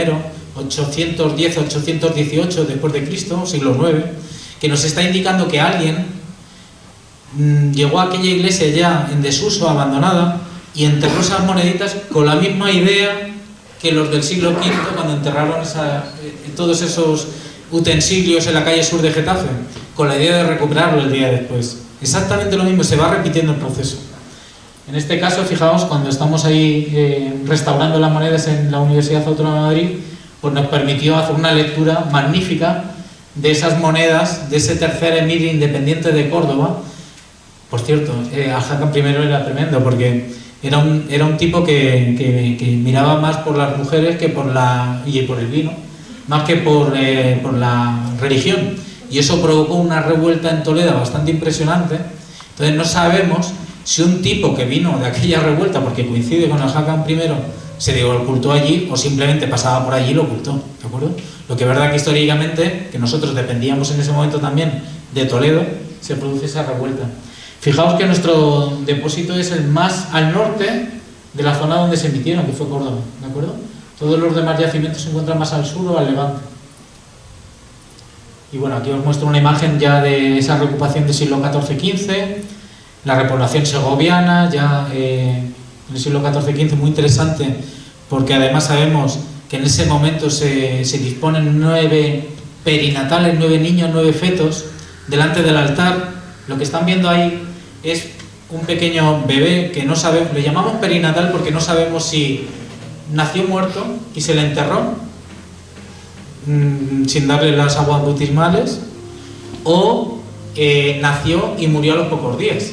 810-818 después de Cristo, siglo IX, que nos está indicando que alguien llegó a aquella iglesia ya en desuso, abandonada, y enterró esas moneditas con la misma idea que los del siglo V cuando enterraron todos esos utensilios en la calle sur de Getafe, con la idea de recuperarlo el día después. Exactamente lo mismo, se va repitiendo el proceso. En este caso, fijaos, cuando estamos ahí restaurando las monedas en la Universidad Autónoma de Madrid, pues nos permitió hacer una lectura magnífica de esas monedas, de ese tercer emir independiente de Córdoba. Por cierto, Al-Hakam I era tremendo porque era un tipo que miraba más por las mujeres que por el vino, más que por la religión. Y eso provocó una revuelta en Toledo bastante impresionante. Entonces no sabemos si un tipo que vino de aquella revuelta, porque coincide con Al-Hakam I se dio el culto allí o simplemente pasaba por allí y lo ocultó, ¿de acuerdo? Lo que es verdad que históricamente, que nosotros dependíamos en ese momento también de Toledo, se produce esa revuelta. Fijaos que nuestro depósito es el más al norte de la zona donde se emitieron, que fue Córdoba, ¿de acuerdo? Todos los demás yacimientos se encuentran más al sur o al levante. Y bueno, aquí os muestro una imagen ya de esa reocupación del siglo XIV-XV, la repoblación segoviana, ya en el siglo XIV-XV, muy interesante, porque además sabemos que en ese momento se disponen 9 perinatales, 9 niños, 9 fetos, delante del altar. Lo que están viendo ahí es un pequeño bebé que no sabemos, le llamamos perinatal porque no sabemos si nació muerto y se le enterró sin darle las aguas bautismales, o nació y murió a los pocos días.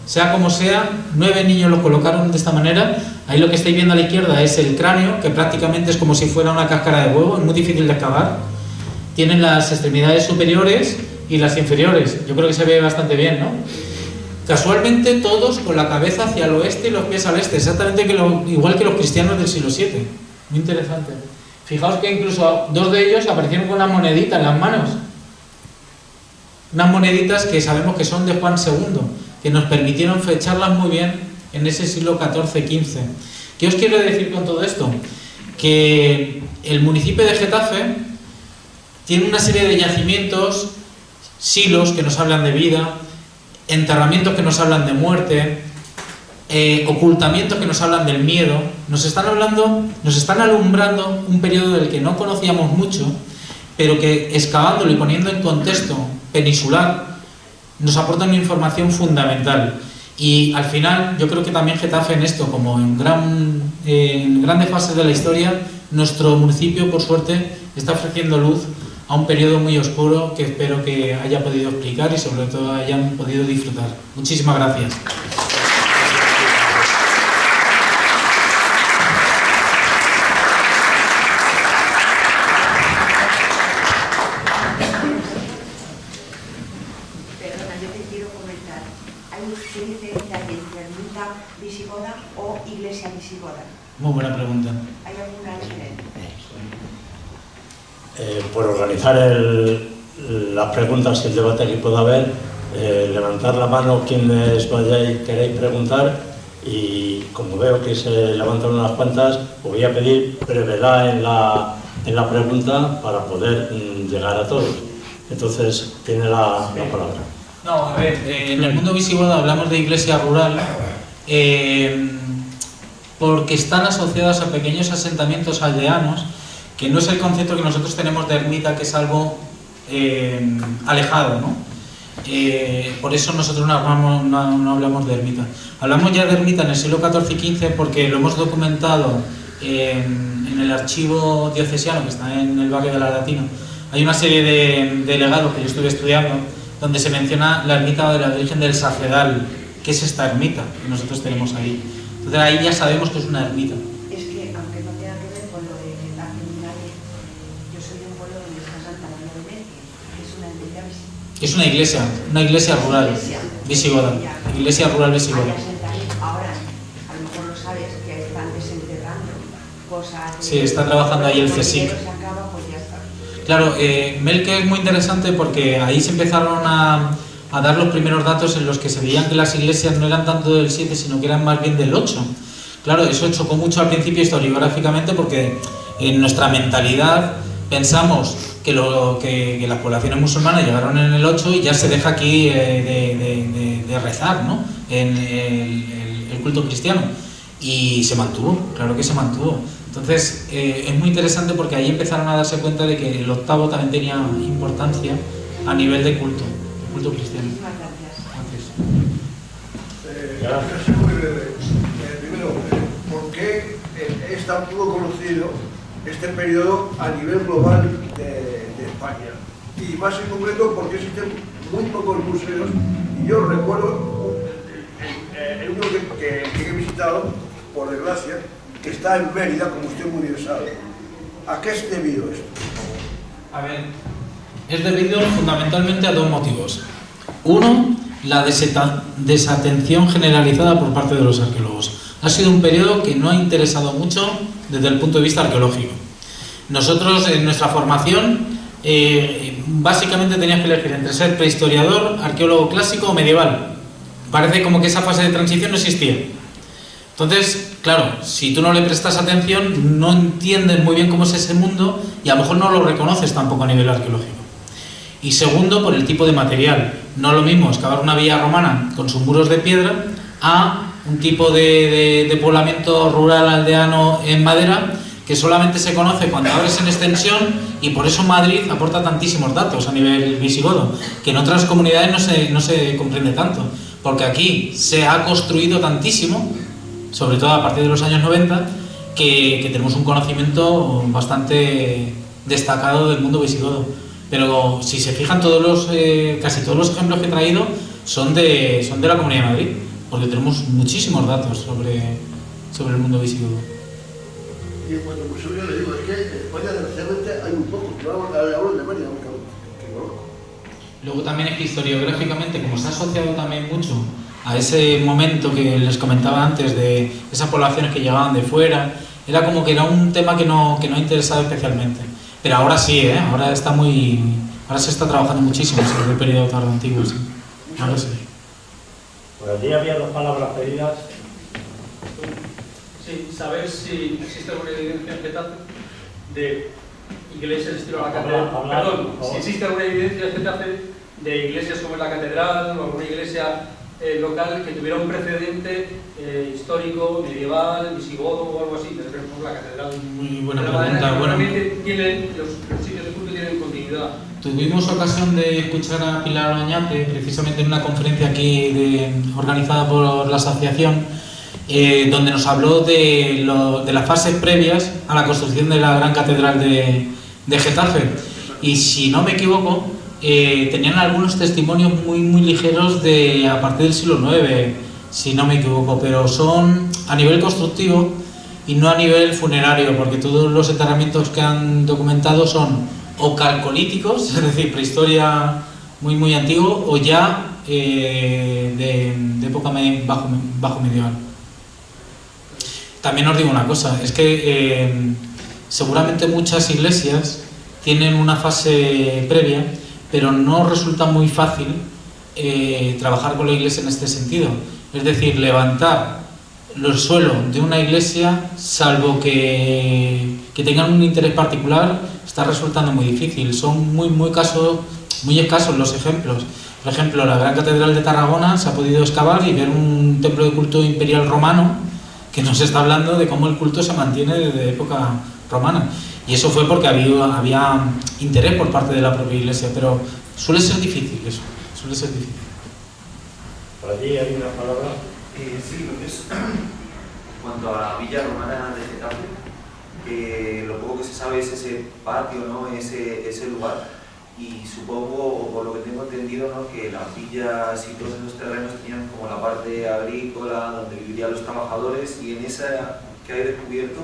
Sea como sea, 9 niños los colocaron de esta manera. Ahí lo que estáis viendo a la izquierda es el cráneo, que prácticamente es como si fuera una cáscara de huevo, es muy difícil de excavar. Tienen las extremidades superiores y las inferiores. Yo creo que se ve bastante bien, ¿no? Casualmente todos con la cabeza hacia el oeste y los pies al este, exactamente igual que los cristianos del siglo VII. Muy interesante. Fijaos que incluso 2 de ellos aparecieron con una monedita en las manos. Unas moneditas que sabemos que son de Juan II, que nos permitieron fecharlas muy bien en ese siglo XIV-XV. ¿Qué os quiero decir con todo esto? Que el municipio de Getafe tiene una serie de yacimientos, silos que nos hablan de vida, enterramientos que nos hablan de muerte, ocultamientos que nos hablan del miedo. Nos están alumbrando un periodo del que no conocíamos mucho, pero que excavándolo y poniendo en contexto peninsular nos aporta una información fundamental. Y al final yo creo que también Getafe en esto, como en grandes fases de la historia, nuestro municipio por suerte está ofreciendo luz a un periodo muy oscuro que espero que haya podido explicar y sobre todo hayan podido disfrutar. Muchísimas gracias. Perdona, yo te quiero comentar. ¿Hay diferencia entre ermita visigoda o iglesia visigoda? Muy buena pregunta. ¿Hay alguna diferencia? Por organizar las preguntas y el debate que pueda haber, levantar la mano quienes queréis preguntar, y como veo que se levantan unas cuantas, os voy a pedir brevedad en la pregunta para poder llegar a todos. Entonces, tiene la palabra. No, a ver, en el mundo visigodo hablamos de iglesia rural porque están asociadas a pequeños asentamientos aldeanos, que no es el concepto que nosotros tenemos de ermita, que es algo alejado, ¿no? Por eso nosotros no hablamos de ermita. Hablamos ya de ermita en el siglo XIV y XV porque lo hemos documentado en el archivo diocesano que está en el barrio de la Latina. Hay una serie de legados que yo estuve estudiando donde se menciona la ermita de la Virgen del Safedal, que es esta ermita que nosotros tenemos ahí. Entonces ahí ya sabemos que es una ermita. Es que, aunque no tenga que ver con lo de la comunidad, yo soy de un pueblo donde está Santa María de Mencia, que es una ermita visigoda. Es una iglesia rural visigoda. Iglesia rural visigoda. Ahora, a lo mejor lo sabes, que están desenterrando cosas. Sí, está trabajando ahí el CSIC. Claro, Melque es muy interesante porque ahí se empezaron a dar los primeros datos en los que se veían que las iglesias no eran tanto del 7, sino que eran más bien del 8. Claro, eso chocó mucho al principio historiográficamente porque en nuestra mentalidad pensamos que las poblaciones musulmanas llegaron en el 8 y ya se deja aquí de rezar, ¿no? En el culto cristiano. Y se mantuvo, claro que se mantuvo. Entonces, es muy interesante porque ahí empezaron a darse cuenta de que el octavo también tenía importancia a nivel de culto cristiano. Gracias. Muy breve. Primero, ¿por qué es tan poco conocido este periodo a nivel global de España? Y más en concreto, porque existen muy pocos museos. Y yo recuerdo el único que he visitado, por desgracia, que está en Mérida, como usted muy bien sabe. ¿A qué es debido esto? A ver, es debido fundamentalmente a 2 motivos. Uno, la desatención generalizada por parte de los arqueólogos. ha sido un periodo que no ha interesado mucho desde el punto de vista arqueológico. Nosotros en nuestra formación básicamente tenías que elegir entre ser prehistoriador, arqueólogo clásico o medieval. Parece como que esa fase de transición no existía. Entonces, claro, si tú no le prestas atención, no entiendes muy bien cómo es ese mundo y a lo mejor no lo reconoces tampoco a nivel arqueológico. Y segundo, por el tipo de material. No es lo mismo excavar una villa romana con sus muros de piedra a un tipo de poblamiento rural aldeano en madera que solamente se conoce cuando abres en extensión, y por eso Madrid aporta tantísimos datos a nivel visigodo, que en otras comunidades no se comprende tanto, porque aquí se ha construido tantísimo, sobre todo a partir de los años 90, que tenemos un conocimiento bastante destacado del mundo visigodo. Pero si se fijan, casi todos los ejemplos que he traído son de la Comunidad de Madrid, porque tenemos muchísimos datos sobre el mundo visigodo. Y en cuanto a museo, yo le digo, es que en España desgraciadamente hay un poco, que hablo de memoria, que conozco. Luego también es que historiográficamente, como se ha asociado también mucho a ese momento que les comentaba antes de esas poblaciones que llegaban de fuera, era como que era un tema que no ha interesado especialmente. Pero ahora sí, ahora se está trabajando muchísimo sobre el periodo tardo antiguo, sí. Ahora sí. Por allí había 2 palabras pedidas. Sí, saber si existe alguna evidencia en Getafe de iglesias estilo la catedral. Perdón, si existe alguna evidencia en Getafe de iglesias como la catedral o alguna iglesia local que tuviera un precedente histórico, medieval, visigodo o algo así, por ejemplo la catedral. Muy buena pregunta. Bueno, los sitios de culto tienen continuidad. Tuvimos ocasión de escuchar a Pilar Oñate, precisamente en una conferencia aquí organizada por la asociación, donde nos habló de las fases previas a la construcción de la gran catedral de Getafe. Y si no me equivoco, tenían algunos testimonios muy ligeros a partir del siglo IX, si no me equivoco, pero son a nivel constructivo y no a nivel funerario, porque todos los enterramientos que han documentado son o calcolíticos, es decir, prehistoria muy antiguo, o ya de época bajo medieval. También os digo una cosa, es que seguramente muchas iglesias tienen una fase previa, pero no resulta muy fácil trabajar con la iglesia en este sentido. Es decir, levantar el suelo de una iglesia, salvo que tengan un interés particular, está resultando muy difícil. Son muy escasos los ejemplos. Por ejemplo, la Gran Catedral de Tarragona se ha podido excavar y ver un templo de culto imperial romano que nos está hablando de cómo el culto se mantiene desde época romana. Y eso fue porque había interés por parte de la propia iglesia, pero suele ser difícil eso, suele ser difícil. Por allí hay una palabra. Sí, lo que es en cuanto a la villa romana de Getafe, lo poco que se sabe es ese patio, ¿no? ese lugar, y supongo, o por lo que tengo entendido, ¿no? que las villas y todos esos terrenos tenían como la parte agrícola donde vivirían los trabajadores, y en esa que hay descubierto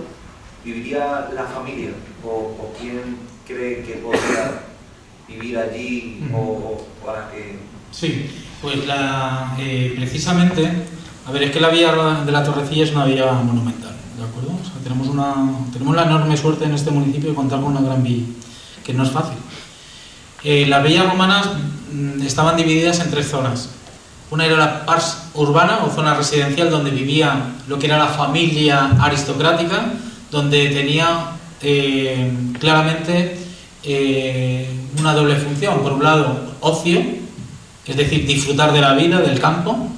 viviría la familia, o quién cree que podría vivir allí, o para que... Sí, pues precisamente, a ver, es que la villa de la Torrecilla es una villa monumental, ¿de acuerdo? O sea, tenemos la enorme suerte en este municipio de contar con una gran villa, que no es fácil. Las villas romanas estaban divididas en 3 zonas. Una era la pars urbana, o zona residencial, donde vivía lo que era la familia aristocrática, donde tenía claramente una doble función. Por un lado, ocio, es decir, disfrutar de la vida, del campo,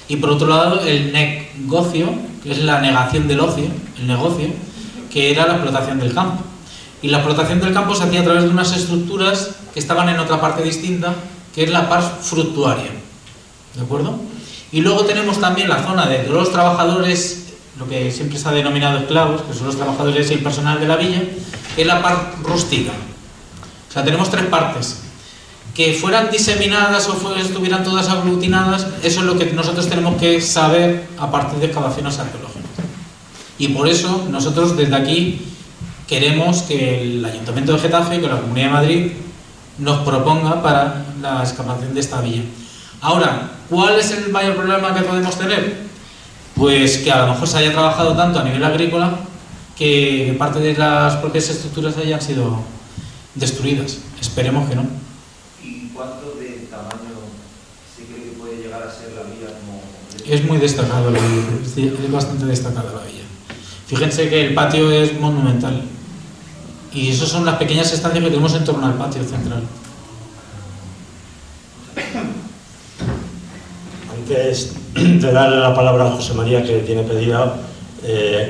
y por otro lado, el negocio, que es la negación del ocio, el negocio, que era la explotación del campo. Y la explotación del campo se hacía a través de unas estructuras que estaban en otra parte distinta, que es la pars fructuaria, ¿de acuerdo? Y luego tenemos también la zona de los trabajadores, lo que siempre se ha denominado esclavos, que son los trabajadores y el personal de la villa, que es la parte rústica. O sea, tenemos 3 partes. Que fueran diseminadas o estuvieran todas aglutinadas, eso es lo que nosotros tenemos que saber a partir de excavaciones arqueológicas. Y por eso nosotros desde aquí queremos que el Ayuntamiento de Getafe y que la Comunidad de Madrid nos proponga para la excavación de esta villa. Ahora, ¿cuál es el mayor problema que podemos tener? pues que a lo mejor se haya trabajado tanto a nivel agrícola que parte de las propias estructuras hayan sido destruidas. Esperemos que no. ¿Y cuánto de tamaño se cree que puede llegar a ser la villa? Es muy destacado la villa, es bastante destacada la villa. Fíjense que el patio es monumental y esas son las pequeñas estancias que tenemos en torno al patio central. Antes de darle la palabra a José María, que tiene pedida,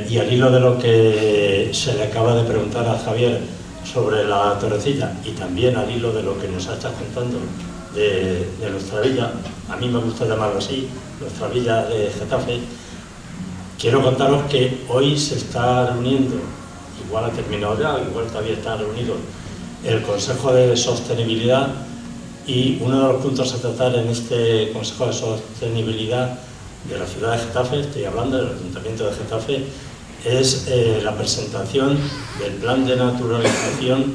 y al hilo de lo que se le acaba de preguntar a Javier sobre la Torrecilla, y también al hilo de lo que nos ha estado contando de nuestra villa, a mí me gusta llamarlo así, nuestra villa de Getafe, quiero contaros que hoy se está reuniendo, igual ha terminado ya, igual todavía está reunido, el Consejo de Sostenibilidad, y uno de los puntos a tratar en este Consejo de Sostenibilidad de la ciudad de Getafe, estoy hablando del Ayuntamiento de Getafe, es la presentación del plan de naturalización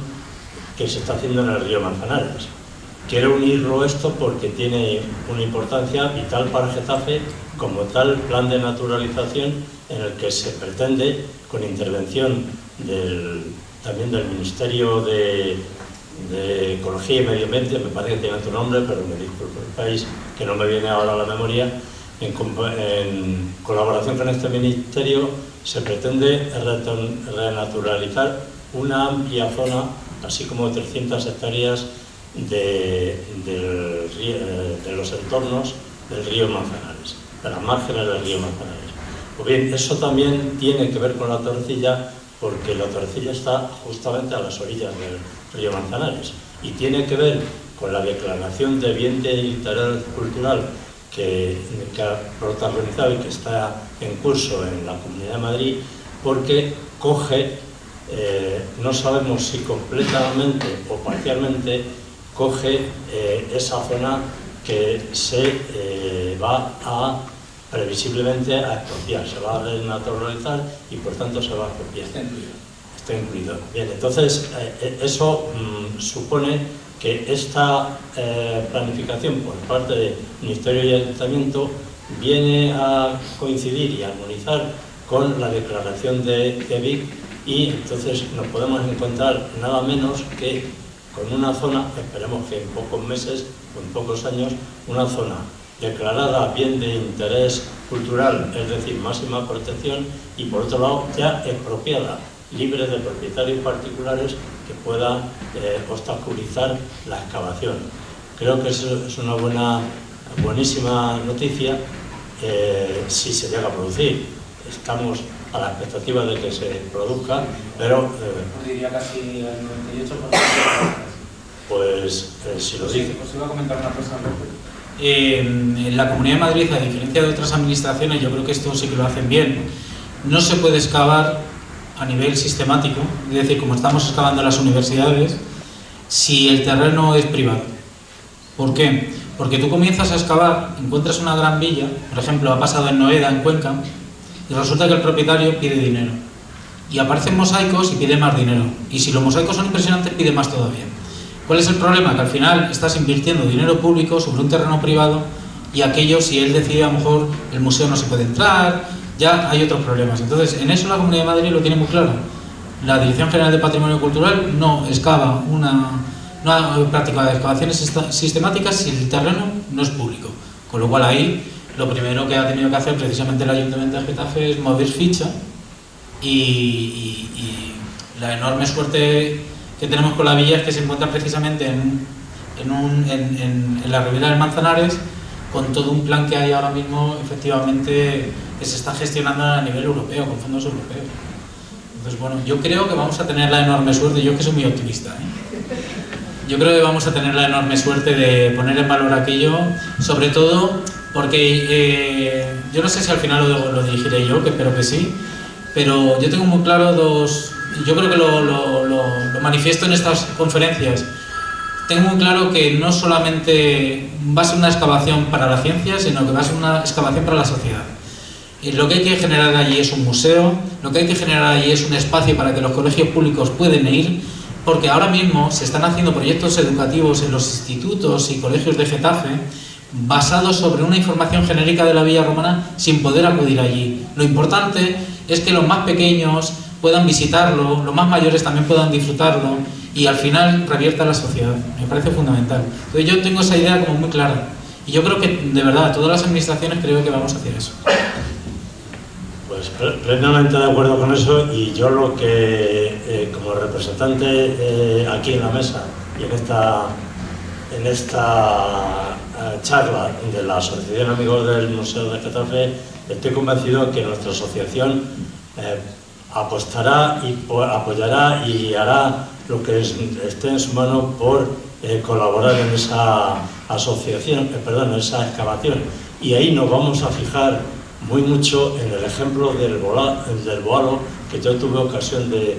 que se está haciendo en el río Manzanares. Quiero unirlo esto porque tiene una importancia vital para Getafe como tal plan de naturalización en el que se pretende, con intervención también del Ministerio de Ecología y Medio Ambiente, me parece que tiene otro nombre, pero me disculpo el país que no me viene ahora a la memoria, en colaboración con este ministerio se pretende renaturalizar una amplia zona, así como 300 hectáreas de los entornos del río Manzanares, de las márgenes del río Manzanares. Pues bien, eso también tiene que ver con la Torrecilla, porque la Torrecilla está justamente a las orillas del río Manzanares y tiene que ver con la declaración de bien de interés cultural que ha protagonizado y que está en curso en la Comunidad de Madrid, porque coge, no sabemos si completamente o parcialmente, coge esa zona que se va a previsiblemente a expropiar, se va a renaturalizar y por tanto se va a expropiar. Está incluido. Bien, entonces eso supone que esta planificación por parte del Ministerio y Ayuntamiento viene a coincidir y armonizar con la declaración de Vic, y entonces nos podemos encontrar nada menos que con una zona, esperemos que en pocos meses o en pocos años, una zona declarada bien de interés cultural, es decir, máxima protección, y por otro lado ya expropiada, libre de propietarios particulares que puedan obstaculizar la excavación. Creo que eso es una buenísima noticia si se llega a producir. Estamos a la expectativa de que se produzca, pero diría casi el 98%. Pues si lo dice. Os iba a comentar una cosa. En la Comunidad de Madrid, a diferencia de otras administraciones, yo creo que esto sí que lo hacen bien. No se puede excavar a nivel sistemático, es decir, como estamos excavando las universidades, si el terreno es privado. ¿Por qué? Porque tú comienzas a excavar, encuentras una gran villa, por ejemplo, ha pasado en Noeda, en Cuenca, y resulta que el propietario pide dinero. Y aparecen mosaicos y pide más dinero. Y si los mosaicos son impresionantes, pide más todavía. ¿Cuál es el problema? Que al final estás invirtiendo dinero público sobre un terreno privado, y aquello, si él decide, a lo mejor el museo no se puede entrar, ya hay otros problemas. Entonces, en eso la Comunidad de Madrid lo tiene muy claro. La Dirección General de Patrimonio Cultural no excava no ha practicado excavaciones sistemáticas si el terreno no es público. Con lo cual ahí, lo primero que ha tenido que hacer precisamente el Ayuntamiento de Getafe es mover ficha, y la enorme suerte que tenemos con la villa es que se encuentra precisamente en la ribera del Manzanares, con todo un plan que hay ahora mismo, efectivamente, que se está gestionando a nivel europeo, con fondos europeos. Entonces, bueno, yo creo que vamos a tener la enorme suerte, yo que soy muy optimista, yo creo que vamos a tener la enorme suerte de poner en valor aquello, sobre todo porque yo no sé si al final lo dirigiré yo, que espero que sí, pero yo tengo muy claro yo creo que lo manifiesto en estas conferencias. Tengo muy claro que no solamente va a ser una excavación para la ciencia, sino que va a ser una excavación para la sociedad. Y lo que hay que generar allí es un museo, lo que hay que generar allí es un espacio para que los colegios públicos puedan ir, porque ahora mismo se están haciendo proyectos educativos en los institutos y colegios de Getafe basados sobre una información genérica de la villa romana sin poder acudir allí. Lo importante es que los más pequeños puedan visitarlo, los más mayores también puedan disfrutarlo y al final revierta a la sociedad. Me parece fundamental. Entonces yo tengo esa idea como muy clara y yo creo que de verdad todas las administraciones creo que vamos hacia eso. Pues plenamente de acuerdo con eso, y yo lo que como representante aquí en la mesa y en esta charla de la Asociación Amigos del Museo de Getafe, estoy convencido que nuestra asociación apostará y apoyará y hará lo que esté en su mano por colaborar en esa asociación, en esa excavación, y ahí nos vamos a fijar muy mucho en el ejemplo del Boalo, que yo tuve ocasión de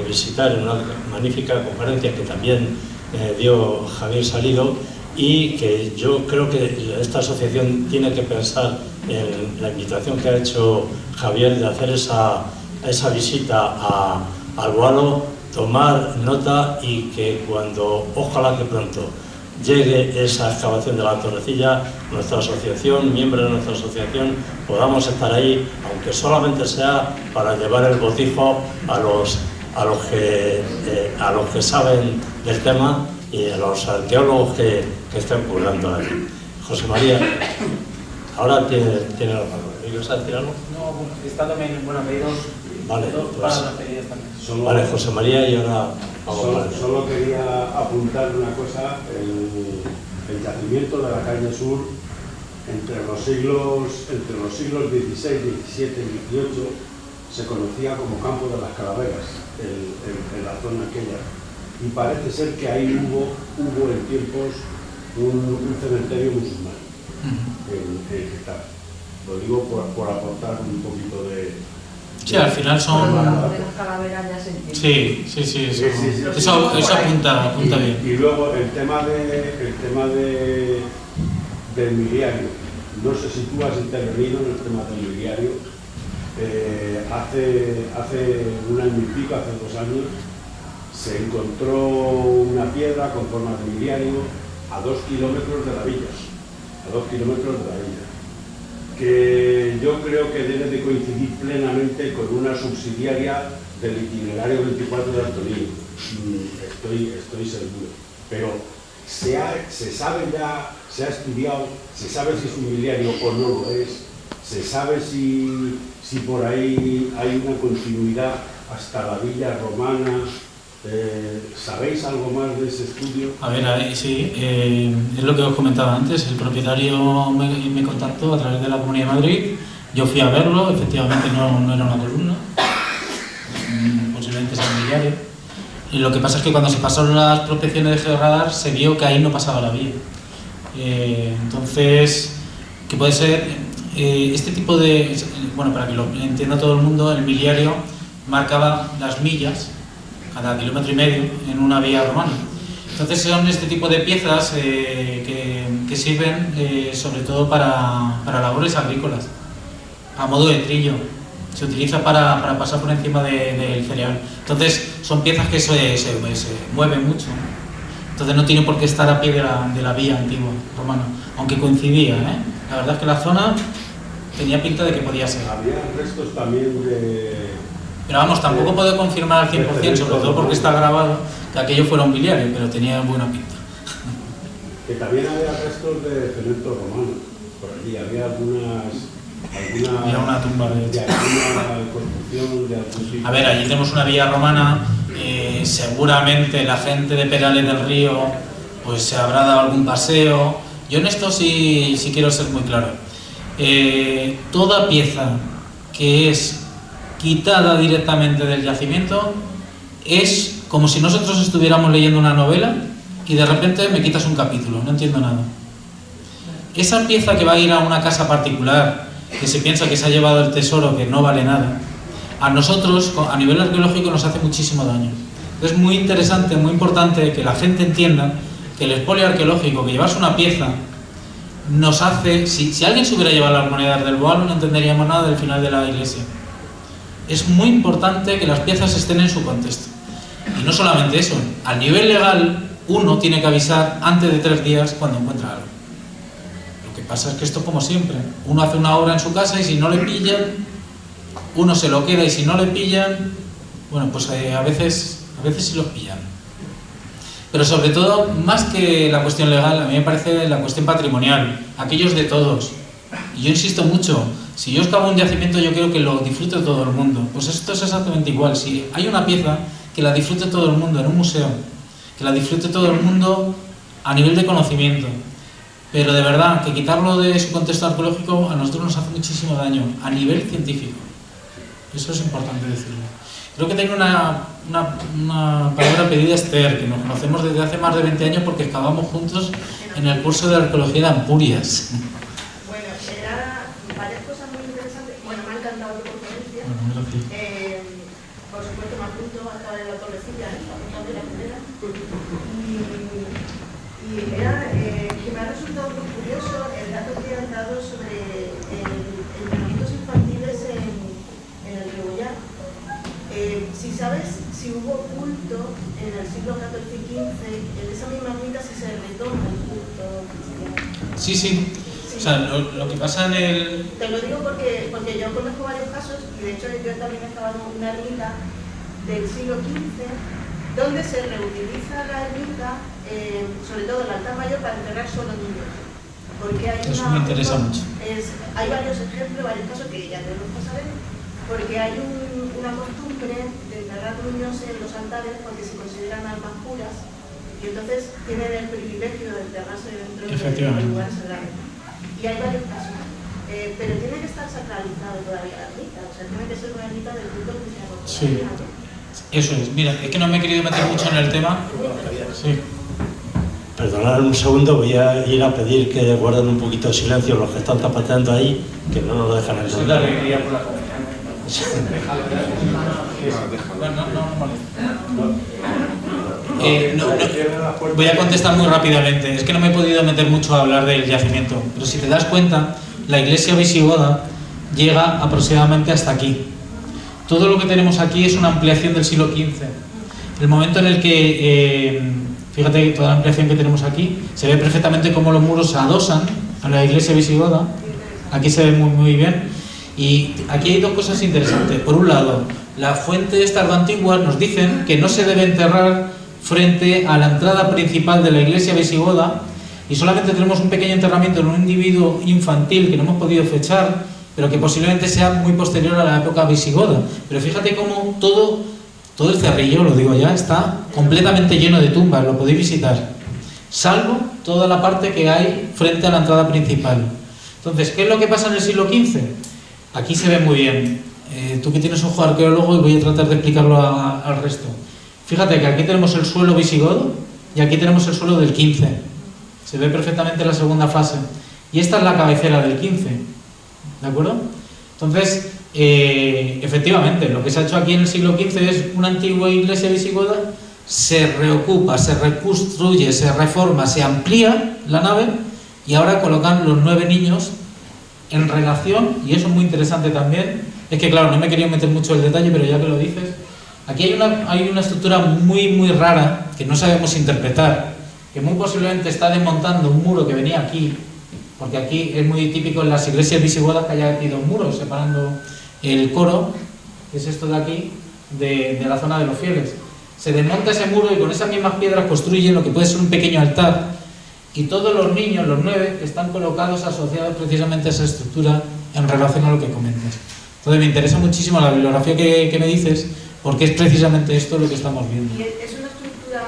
visitar en una magnífica conferencia que también dio Javier Salido, y que yo creo que esta asociación tiene que pensar en la invitación que ha hecho Javier de hacer esa visita al Boalo, tomar nota, y que cuando, ojalá que pronto, llegue esa excavación de la Torrecilla, nuestra asociación, miembros de nuestra asociación, podamos estar ahí, aunque solamente sea para llevar el botijo a los que saben del tema y a los arqueólogos que estén currando ahí. José María, ahora tiene la palabra. ¿Ibas a decir algo? No, está también, bueno, pedidos. Vale, para las pedidas también. Vale, José María, y ahora vamos. Solo quería apuntar una cosa: el yacimiento de la calle Sur entre los siglos XVI, XVII y XVIII se conocía como Campo de las Calaveras en la zona aquella, y parece ser que ahí hubo en tiempos un cementerio musulmán en Getafe. Lo digo por aportar un poquito de... Sí, al final son... De las calaveras ya se entiende. Sí, eso apunta bien. Y luego el tema del miliario. No sé si tú has intervenido en el tema del miliario. Hace un año y pico, hace 2 años, se encontró una piedra con forma de miliario a 2 kilómetros de la villa. Que yo creo que debe de coincidir plenamente con una subsidiaria del itinerario 24 de Antonino. Estoy seguro. Pero se sabe ya, se ha estudiado, se sabe si es un miliario o no lo es, se sabe si por ahí hay una continuidad hasta la villa romana. ¿Sabéis algo más de ese estudio? A ver, ahí sí, es lo que os comentaba antes. El propietario me contactó a través de la Comunidad de Madrid. Yo fui a verlo, efectivamente no era una columna, posiblemente sea un miliario. Y lo que pasa es que cuando se pasaron las prospecciones de georradar se vio que ahí no pasaba la vía. Entonces, ¿qué puede ser? Este tipo de... Bueno, para que lo entienda todo el mundo, el miliario marcaba las millas cada 1,5 kilómetros en una vía romana. Entonces son este tipo de piezas que sirven sobre todo para labores agrícolas, a modo de trillo. Se utiliza para pasar por encima del cereal. Entonces son piezas que se mueven mucho. Entonces no tiene por qué estar a pie de la vía antigua romana, aunque coincidía. La verdad es que la zona tenía pinta de que podía ser. Había restos también de... Pero vamos, tampoco puedo confirmar al 100%, sobre todo porque está grabado, que aquello fuera un biliario, pero tenía buena pinta. Que también había restos de cemento romano. Por allí había Había una tumba de alguna construcción de algún tipo. A ver, allí tenemos una vía romana, seguramente la gente de Perales del Río pues se habrá dado algún paseo. Yo en esto sí quiero ser muy claro. Toda pieza que es quitada directamente del yacimiento es como si nosotros estuviéramos leyendo una novela y de repente me quitas un capítulo, no entiendo nada. Esa pieza que va a ir a una casa particular, que se piensa que se ha llevado el tesoro, que no vale nada, a nosotros a nivel arqueológico nos hace muchísimo daño. Es muy interesante, muy importante que la gente entienda que el expolio arqueológico, que llevarse una pieza, nos hace... Si alguien se hubiera llevado las monedas del Boalo no entenderíamos nada del final de la iglesia. Es muy importante que las piezas estén en su contexto. Y no solamente eso, a nivel legal uno tiene que avisar antes de 3 días cuando encuentra algo. pasa es que esto, como siempre, uno hace una obra en su casa y si no le pillan, uno se lo queda, y si no le pillan, bueno, pues a veces sí los pillan. Pero sobre todo, más que la cuestión legal, a mí me parece la cuestión patrimonial, aquellos de todos. Y yo insisto mucho, si yo excavo un yacimiento, yo quiero que lo disfrute todo el mundo. Pues esto es exactamente igual. Si hay una pieza, que la disfrute todo el mundo en un museo, que la disfrute todo el mundo a nivel de conocimiento. Pero de verdad, que quitarlo de su contexto arqueológico a nosotros nos hace muchísimo daño, a nivel científico. Eso es importante decirlo. Creo que tengo una palabra pedida, Esther, que nos conocemos desde hace más de 20 años porque excavamos juntos en el curso de arqueología de Ampurias. Bueno, era varias cosas muy interesantes. Bueno, me ha encantado tu conferencia. Bueno, gracias. Por supuesto, me apunto a estar en la torrecilla, apuntando la primera. Y era que me ha resultado muy curioso el dato que han dado sobre entrenamientos infantiles en el Rebollar. Si sabes si hubo culto en el siglo XIV y XV, en esa misma ermita si se retoma el culto cristiano. Sí, sí. O sea, lo que pasa en el... Te lo digo porque yo conozco varios casos, y de hecho yo también he estado en una ermita del siglo XV, donde se reutiliza la ermita, sobre todo el altar mayor, para enterrar solo niños. Porque hay Eso me interesa mucho. Hay varios ejemplos, varios casos que ya te los pasaré, porque hay una costumbre de enterrar niños en los altares porque se consideran almas puras, y entonces tienen el privilegio de enterrarse dentro de lugares sagrados. Y hay varios casos, pero tiene que estar sacralizado todavía la ermita, o sea, tiene que ser una ermita del culto cristiano. Sí, eso es. Mira, es que no me he querido meter mucho en el tema. Sí. Perdonad un segundo, voy a ir a pedir que guarden un poquito de silencio los que están zapateando ahí, que no nos dejan entender. Es la alegría por la comunidad. Voy a contestar muy rápidamente. Es que no me he podido meter mucho a hablar del yacimiento, pero si te das cuenta, la iglesia visigoda llega aproximadamente hasta aquí. Todo lo que tenemos aquí es una ampliación del siglo XV. El momento en el que, fíjate, toda la ampliación que tenemos aquí, se ve perfectamente cómo los muros se adosan a la iglesia visigoda. Aquí se ve muy bien. Y aquí hay dos cosas interesantes. Por un lado, la fuente esta antigua nos dicen que no se debe enterrar frente a la entrada principal de la iglesia visigoda, y solamente tenemos un pequeño enterramiento en un individuo infantil que no hemos podido fechar, pero que posiblemente sea muy posterior a la época visigoda. Pero fíjate cómo todo el cerrillo, lo digo ya, está completamente lleno de tumbas, lo podéis visitar, salvo toda la parte que hay frente a la entrada principal. Entonces, ¿qué es lo que pasa en el siglo XV? Aquí se ve muy bien. Tú que tienes ojo arqueólogo, y voy a tratar de explicarlo al resto. Fíjate que aquí tenemos el suelo visigodo y aquí tenemos el suelo del XV. Se ve perfectamente la segunda fase. Y esta es la cabecera del XV. ¿De acuerdo? Entonces, efectivamente, lo que se ha hecho aquí en el siglo XV es una antigua iglesia visigoda, se reocupa, se reconstruye, se reforma, se amplía la nave, y ahora colocan los 9 niños en relación, y eso es muy interesante también. Es que claro, no me quería meter mucho en el detalle, pero ya que lo dices, aquí hay una estructura muy rara que no sabemos interpretar, que muy posiblemente está desmontando un muro que venía aquí, porque aquí es muy típico en las iglesias visigodas que haya habido un muro separando el coro, que es esto de aquí, de la zona de los fieles. Se desmonta ese muro y con esas mismas piedras construyen lo que puede ser un pequeño altar, y todos los niños, los 9, están colocados asociados precisamente a esa estructura en relación a lo que comentas. Entonces me interesa muchísimo la bibliografía que me dices, porque es precisamente esto lo que estamos viendo. ¿Y es una estructura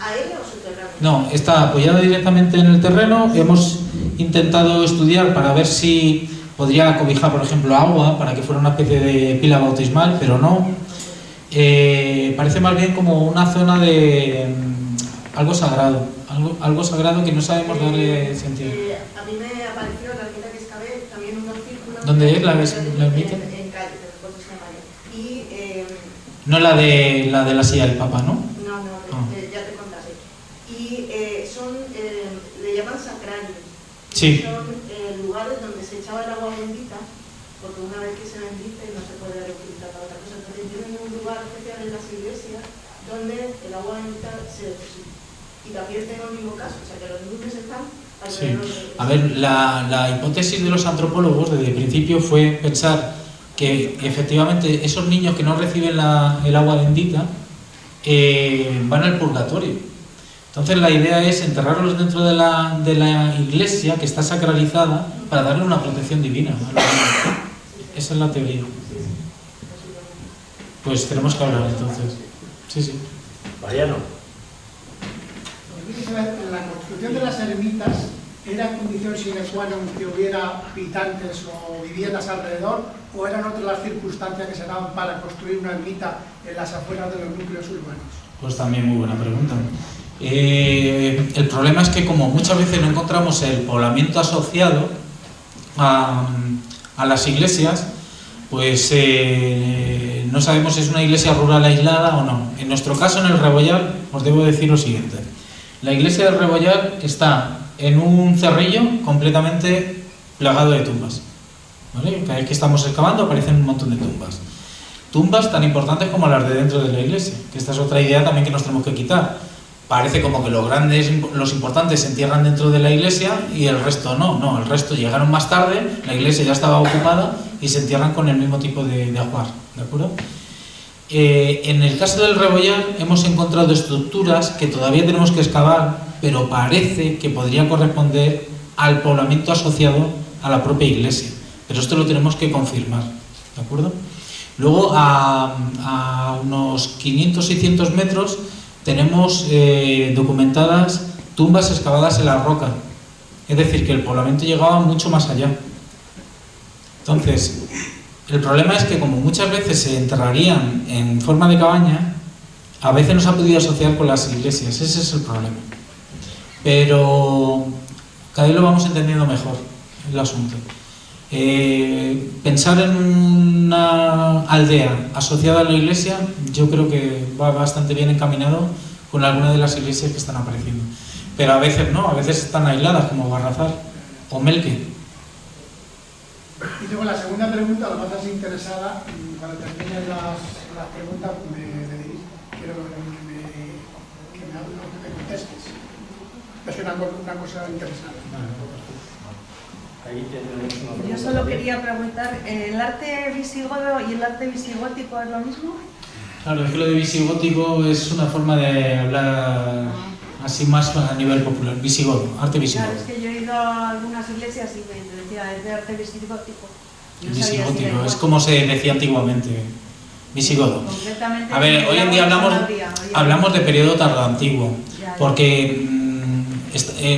aérea o subterránea? No, está apoyada directamente en el terreno. Hemos intentado estudiar para ver si podría cobijar, por ejemplo, agua, para que fuera una especie de pila bautismal, pero no. Parece más bien como una zona de algo sagrado, algo sagrado que no sabemos darle sentido. A mí me apareció en la ermita que excavé también unos círculos. ¿Dónde es la ermita? En Cádiz, en el puerto de San María. Y no la de la silla del Papa, ¿no? No, ya te contaré. Y le llaman sacrarios. Sí. Son lugares donde se echaba el agua bendita, porque una vez que se bendice no se puede reutilizar para otra cosa. Entonces tienen un lugar especial en las iglesias donde el agua bendita se deposita. Y también tengo el mismo caso, o sea que los niños están Sí. A ver, la hipótesis de los antropólogos desde el principio fue pensar que efectivamente esos niños que no reciben el agua bendita van al purgatorio. Entonces la idea es enterrarlos dentro de la iglesia, que está sacralizada, para darle una protección divina. Esa es la teoría. Pues tenemos que hablar entonces. Sí, sí. Mariano. La construcción de las ermitas era condición sine qua non que hubiera habitantes o viviendas alrededor, o eran otras las circunstancias que se daban para construir una ermita en las afueras de los núcleos urbanos. Pues también muy buena pregunta. El problema es que como muchas veces no encontramos el poblamiento asociado a las iglesias, pues no sabemos si es una iglesia rural aislada o no. En nuestro caso, en el Rebollar, os debo decir lo siguiente. La iglesia del Rebollar está en un cerrillo completamente plagado de tumbas, ¿vale? Cada vez que estamos excavando aparecen un montón de tumbas. Tumbas tan importantes como las de dentro de la iglesia, que esta es otra idea también que nos tenemos que quitar. Parece como que los importantes se entierran dentro de la iglesia y el resto no, el resto llegaron más tarde, la iglesia ya estaba ocupada y se entierran con el mismo tipo de ajuar, ¿de acuerdo? En el caso del Rebollar hemos encontrado estructuras que todavía tenemos que excavar, pero parece que podrían corresponder al poblamiento asociado a la propia iglesia, pero esto lo tenemos que confirmar, ¿de acuerdo? Luego a unos 500-600 metros tenemos documentadas tumbas excavadas en la roca, es decir, que el poblamiento llegaba mucho más allá. Entonces, el problema es que como muchas veces se enterrarían en forma de cabaña, a veces no se ha podido asociar con las iglesias, ese es el problema. Pero cada vez lo vamos entendiendo mejor, el asunto. Pensar en una aldea asociada a la iglesia, yo creo que va bastante bien encaminado con algunas de las iglesias que están apareciendo. Pero a veces no, a veces están aisladas, como Barrazar o Melque. Y luego la segunda pregunta, la más interesada, cuando terminen las preguntas, quiero que me contestes. Es una cosa interesante. Yo solo quería preguntar, ¿el arte visigodo y el arte visigótico es lo mismo? Claro, es que lo de visigótico es una forma de hablar así más a nivel popular. Visigodo, arte visigodo. Claro, es que yo he ido a algunas iglesias y me decía, es de arte visigótico. No Visigótico, es como se decía antiguamente. Visigodo. Completamente. A ver, hoy en día hablamos de periodo tardoantiguo, porque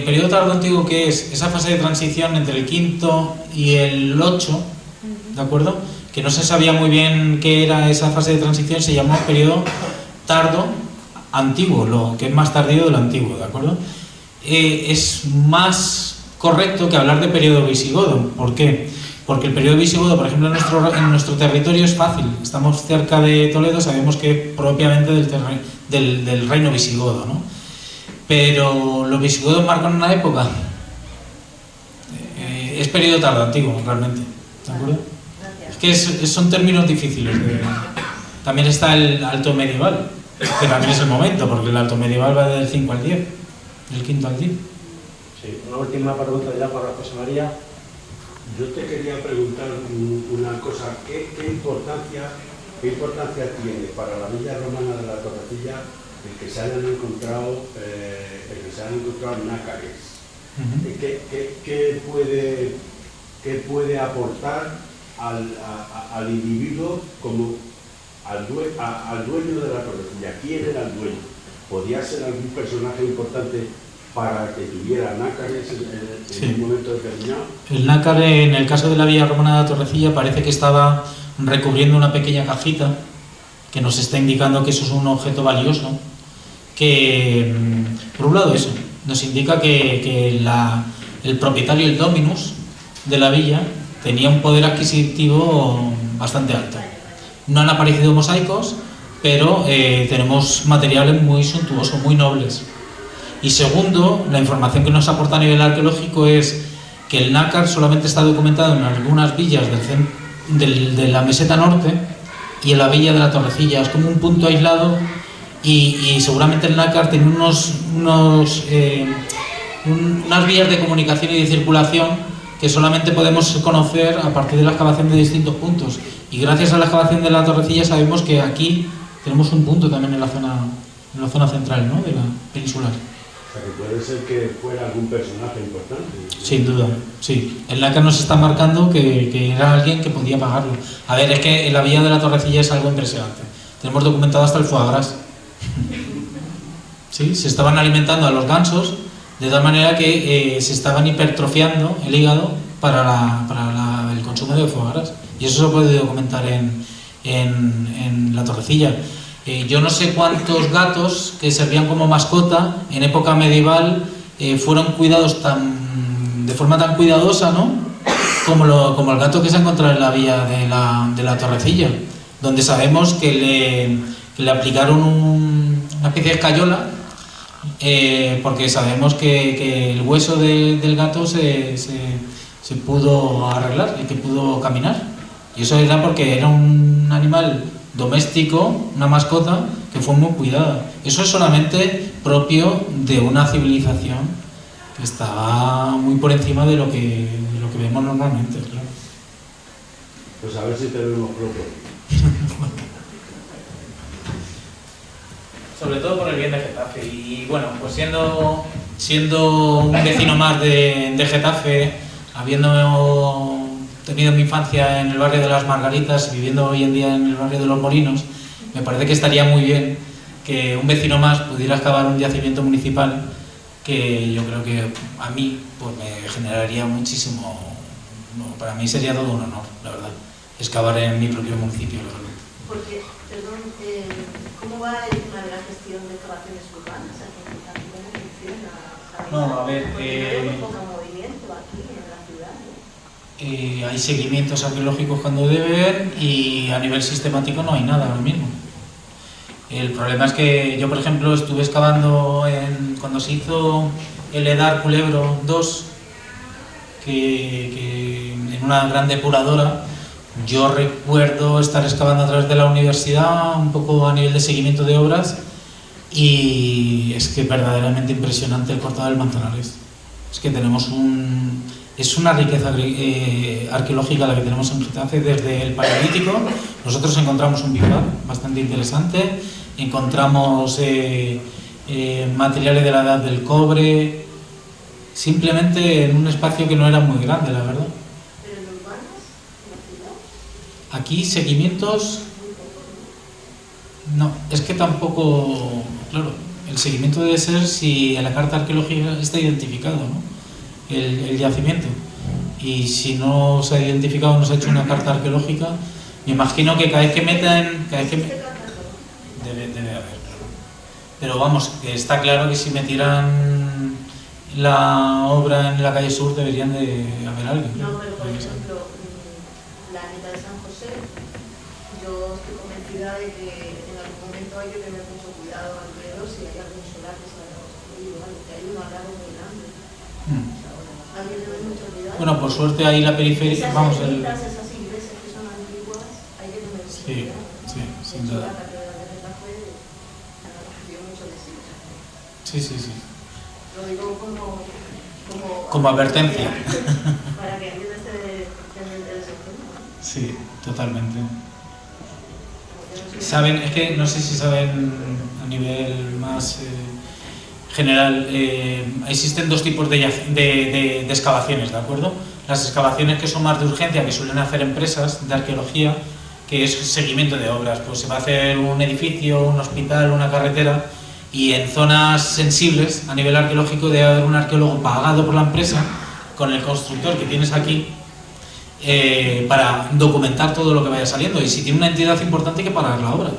periodo tardoantiguo, ¿qué es? Esa fase de transición entre el quinto y el 8, ¿de acuerdo? Que no se sabía muy bien qué era esa fase de transición, se llamó periodo tardo antiguo, lo que es más tardío de lo antiguo, ¿de acuerdo? Es más correcto que hablar de periodo visigodo. ¿Por qué? Porque el periodo visigodo, por ejemplo, en nuestro territorio es fácil. Estamos cerca de Toledo, sabemos que propiamente del reino visigodo, ¿no? Pero los visigodos marcan una época. Es periodo tardoantiguo, realmente, ¿de acuerdo? Es que son términos difíciles. También está el alto medieval, que también es el momento, porque el alto medieval va del 5 al 10, del 5 al 10. Sí, una última pregunta ya para José María. Yo te quería preguntar una cosa. ¿Qué importancia tiene para la villa romana de la Torrecilla el que se hayan encontrado nácares? ¿Qué puede aportar al individuo como al dueño de la Torrecilla? ¿Quién era el dueño? ¿Podía ser algún personaje importante para que tuviera nácares en un momento determinado? El nácar, en el caso de la villa romana de la Torrecilla, parece que estaba recubriendo una pequeña cajita que nos está indicando que eso es un objeto valioso, que, por un lado, eso nos indica que el propietario, el dominus de la villa, tenía un poder adquisitivo bastante alto. No han aparecido mosaicos, pero tenemos materiales muy suntuosos, muy nobles. Y segundo, la información que nos aporta a nivel arqueológico es que el nácar solamente está documentado en algunas villas de la meseta norte y en la villa de la Torrecilla. Es como un punto aislado y seguramente el nácar tiene unas vías de comunicación y de circulación que solamente podemos conocer a partir de la excavación de distintos puntos. Y gracias a la excavación de la Torrecilla sabemos que aquí tenemos un punto también en la zona central, ¿no?, de la peninsular. O sea, que puede ser que fuera algún personaje importante. Sin duda, sí. El NACA nos está marcando que era alguien que podía pagarlo. A ver, es que en la villa de la Torrecilla es algo impresionante. Tenemos documentado hasta el foie gras. ¿Sí? Se estaban alimentando a los gansos de tal manera que se estaban hipertrofiando el hígado para el consumo de foie gras. Y eso se puede documentar en la Torrecilla. Yo no sé cuántos gatos que servían como mascota en época medieval fueron cuidados de forma tan cuidadosa, ¿no?, como el gato que se ha encontrado en la villa de la Torrecilla, donde sabemos que le aplicaron una especie de escayola, porque sabemos que el hueso del gato se pudo arreglar y que pudo caminar. Y eso era porque era un animal doméstico, una mascota que fue muy cuidada. Eso es solamente propio de una civilización que está muy por encima de lo que vemos normalmente, claro. Pues a ver si tenemos pronto. Sobre todo por el bien de Getafe. Y bueno, pues siendo un vecino más de Getafe, habiendo tenido mi infancia en el barrio de las Margaritas, viviendo hoy en día en el barrio de los Molinos, me parece que estaría muy bien que un vecino más pudiera excavar un yacimiento municipal, que yo creo que a mí pues me generaría muchísimo, para mí sería todo un honor, la verdad, excavar en mi propio municipio, la verdad. Porque, perdón, ¿cómo va el tema de la gestión de excavaciones urbanas aquí en Getafe? ¿Cómo funciona? No, a ver, porque no poco movimiento aquí en la ciudad, ¿no? Hay seguimientos arqueológicos cuando deben y a nivel sistemático no hay nada ahora mismo. El problema es que yo, por ejemplo, estuve excavando cuando se hizo el EDAR Culebro 2, que en una gran depuradora. Yo recuerdo estar excavando a través de la universidad, un poco a nivel de seguimiento de obras, y es que verdaderamente impresionante el cortado del Manzanares. Es que tenemos es una riqueza arqueológica la que tenemos en Getafe desde el Paleolítico. Nosotros encontramos un bivar bastante interesante, encontramos materiales de la edad del cobre, simplemente en un espacio que no era muy grande, la verdad. ¿Pero en urbanas, en la ciudad? Aquí seguimientos, no, es que tampoco, claro, el seguimiento debe ser si en la carta arqueológica está identificado, ¿no?, el yacimiento, y si no se ha identificado, no se ha hecho una carta arqueológica, me imagino que cada vez que metan, debe haber, claro. Pero vamos, que está claro que si metieran la obra en la calle Sur deberían de haber alguien. No, pero por ejemplo, la ermita de San José, yo estoy convencida de que en algún momento hay que tener mucho cuidado alrededor si hay algún solar que se haya construido, que hay un alargo muy grande. Hay que tener mucho cuidado. Bueno, por suerte ahí la periferia, vamos, esas iglesias que son antiguas, hay que tener mucho cuidado. Sí, sin duda. La catedral de Getafe dio mucho de sí. Sí. Lo digo como advertencia. Para que alguien esté pendiente de ese tema. Sí, totalmente. Saben, es que no sé si saben a nivel más general, existen dos tipos de excavaciones, ¿de acuerdo? Las excavaciones que son más de urgencia, que suelen hacer empresas de arqueología, que es seguimiento de obras, pues se va a hacer un edificio, un hospital, una carretera, y en zonas sensibles a nivel arqueológico debe haber un arqueólogo pagado por la empresa con el constructor que tienes aquí para documentar todo lo que vaya saliendo, y si tiene una entidad importante hay que pagar la obra.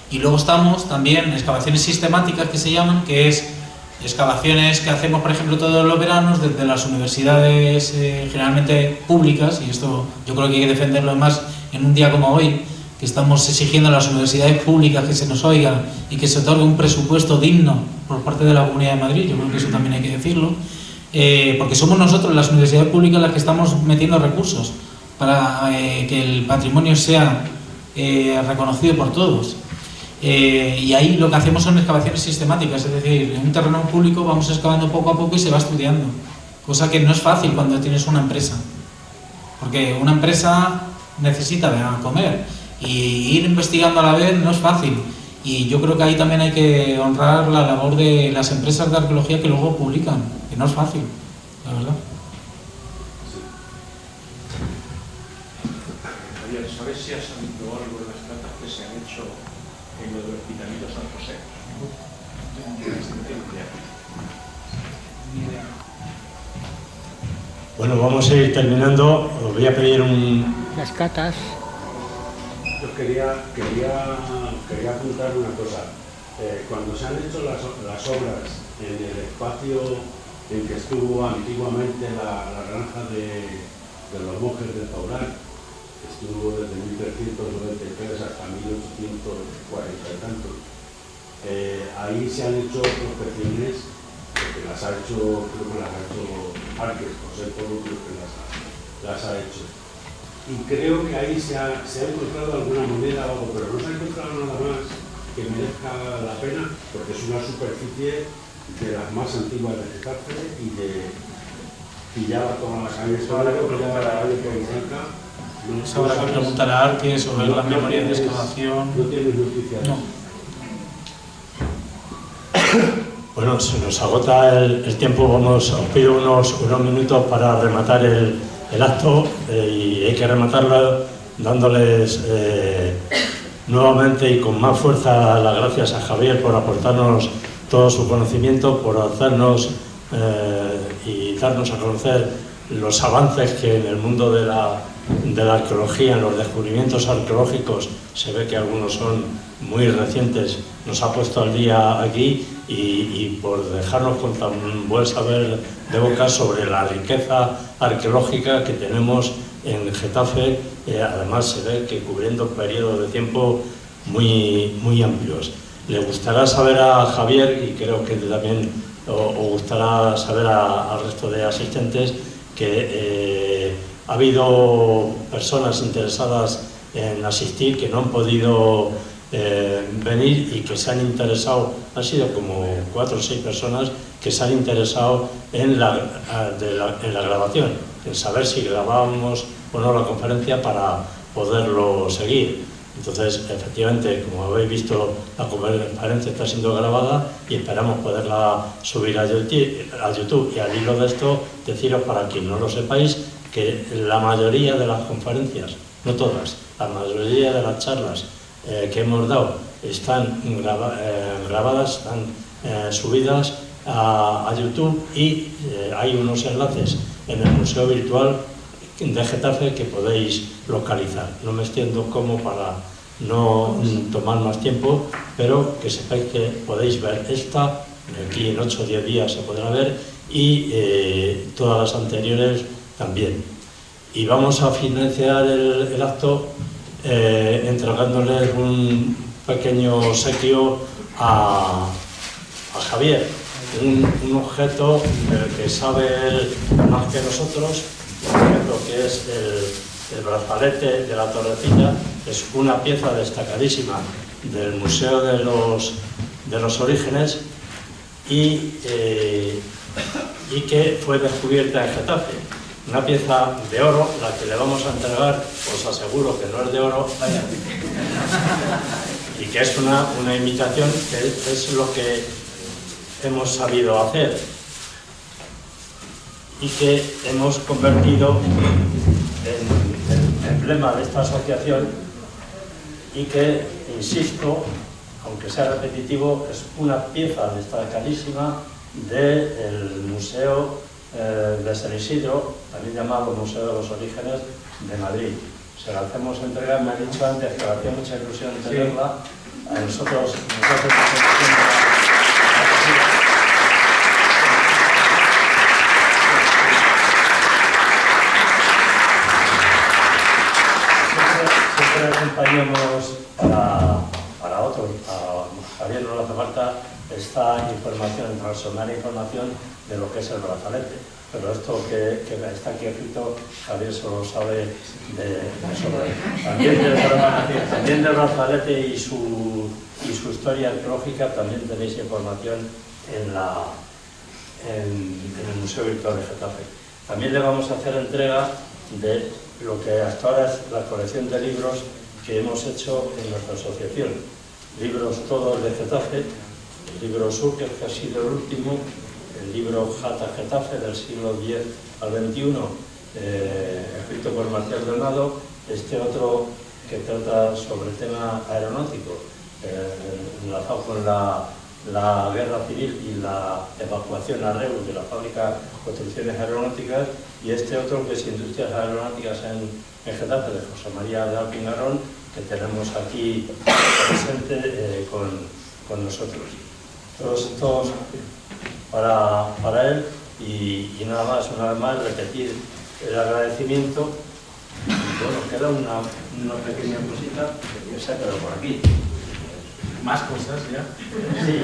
Y luego estamos también excavaciones sistemáticas, que se llaman, que es excavaciones que hacemos, por ejemplo, todos los veranos desde las universidades generalmente públicas, y esto yo creo que hay que defenderlo más en un día como hoy, que estamos exigiendo a las universidades públicas que se nos oiga y que se otorgue un presupuesto digno por parte de la Comunidad de Madrid. Yo creo que eso también hay que decirlo, porque somos nosotros, las universidades públicas, las que estamos metiendo recursos para que el patrimonio sea reconocido por todos. Y ahí lo que hacemos son excavaciones sistemáticas, es decir, en un terreno público vamos excavando poco a poco y se va estudiando, cosa que no es fácil cuando tienes una empresa, porque una empresa necesita de comer y ir investigando a la vez no es fácil. Y yo creo que ahí también hay que honrar la labor de las empresas de arqueología que luego publican, que no es fácil, la verdad. Javier, ¿sabes si has sabido algo de las tratas que se han hecho en lo del Hospitalito San José? Bueno, vamos a ir terminando. Os voy a pedir las catas. Yo quería apuntar una cosa. Cuando se han hecho las obras en el espacio en que estuvo antiguamente la granja de los monjes de Zaurán, que estuvo desde 1393 hasta 1840 y tanto, ahí se han hecho prospecciones, que las ha hecho, creo que las ha hecho Arques, José Polo creo que las ha hecho. Y creo que ahí se ha encontrado alguna moneda o algo, pero no se ha encontrado nada más que merezca la pena, porque es una superficie de las más antiguas de Getafe y pillaba todas las calles, pillaba la calle por Franca. Eso habrá que preguntar a Arques sobre las memorias de excavación. No tienes noticias. No. Bueno, se nos agota el tiempo. Os pido unos minutos para rematar el acto y hay que rematarlo dándoles nuevamente y con más fuerza las gracias a Javier por aportarnos todo su conocimiento, por hacernos y darnos a conocer los avances que en el mundo de la arqueología, en los descubrimientos arqueológicos, se ve que algunos son muy recientes, nos ha puesto al día aquí y por dejarnos con tan buen saber de boca sobre la riqueza arqueológica que tenemos en Getafe. Además se ve que cubriendo periodos de tiempo muy amplios. Le gustará saber a Javier, y creo que también os gustará saber al resto de asistentes, que ha habido personas interesadas en asistir que no han podido venir y que se han interesado. Han sido como 4 o 6 personas que se han interesado en la grabación, en saber si grabábamos o no la conferencia para poderlo seguir. Entonces, efectivamente, como habéis visto, la conferencia está siendo grabada y esperamos poderla subir a YouTube. Y al hilo de esto, deciros, para quien no lo sepáis, que la mayoría de las conferencias, no todas, la mayoría de las charlas que hemos dado están grabadas, están subidas a YouTube, y hay unos enlaces en el Museo Virtual de Getafe que podéis localizar. No me extiendo como para no tomar más tiempo, pero que sepáis que podéis ver esta, aquí en 8 o 10 días se podrá ver, y todas las anteriores también. Y vamos a financiar el acto entregándoles un pequeño obsequio a Javier, un objeto del que sabe él más que nosotros, lo que es el brazalete de la Torrecilla. Es una pieza destacadísima del Museo de los Orígenes y que fue descubierta en Getafe. Una pieza de oro, la que le vamos a entregar, os aseguro que no es de oro, y que es una imitación, que es lo que hemos sabido hacer y que hemos convertido en emblema de esta asociación, y que, insisto, aunque sea repetitivo, es una pieza destacadísima del Museo de San Isidro, también llamado Museo de los Orígenes de Madrid. Se la hacemos entregar. Me ha dicho antes que le hacía mucha ilusión tenerla. A nosotros siempre acompañamos para otros. A Javier no le hace falta esta información, transformar información de lo que es el brazalete, pero esto que está aquí escrito, Javier solo sabe también del brazalete y su su historia arqueológica también tenéis información en el Museo Virtual de Getafe. También le vamos a hacer entrega de lo que hasta ahora es la colección de libros que hemos hecho en nuestra asociación. Libros todos de Getafe, el libro Sur, que ha sido el último, el libro Jata Getafe del siglo X al XXI, escrito por Marcial Donado, este otro que trata sobre el tema aeronáutico, enlazado con la guerra civil y la evacuación a Reus de la fábrica de construcciones aeronáuticas, y este otro que es Industrias Aeronáuticas en Getafe, de José María de Alpingarón, que tenemos aquí presente con nosotros. Todos estos para él, y nada más, una vez más, repetir el agradecimiento. Y bueno, queda una pequeña cosita que se ha quedado por aquí. Más cosas ya. Sí.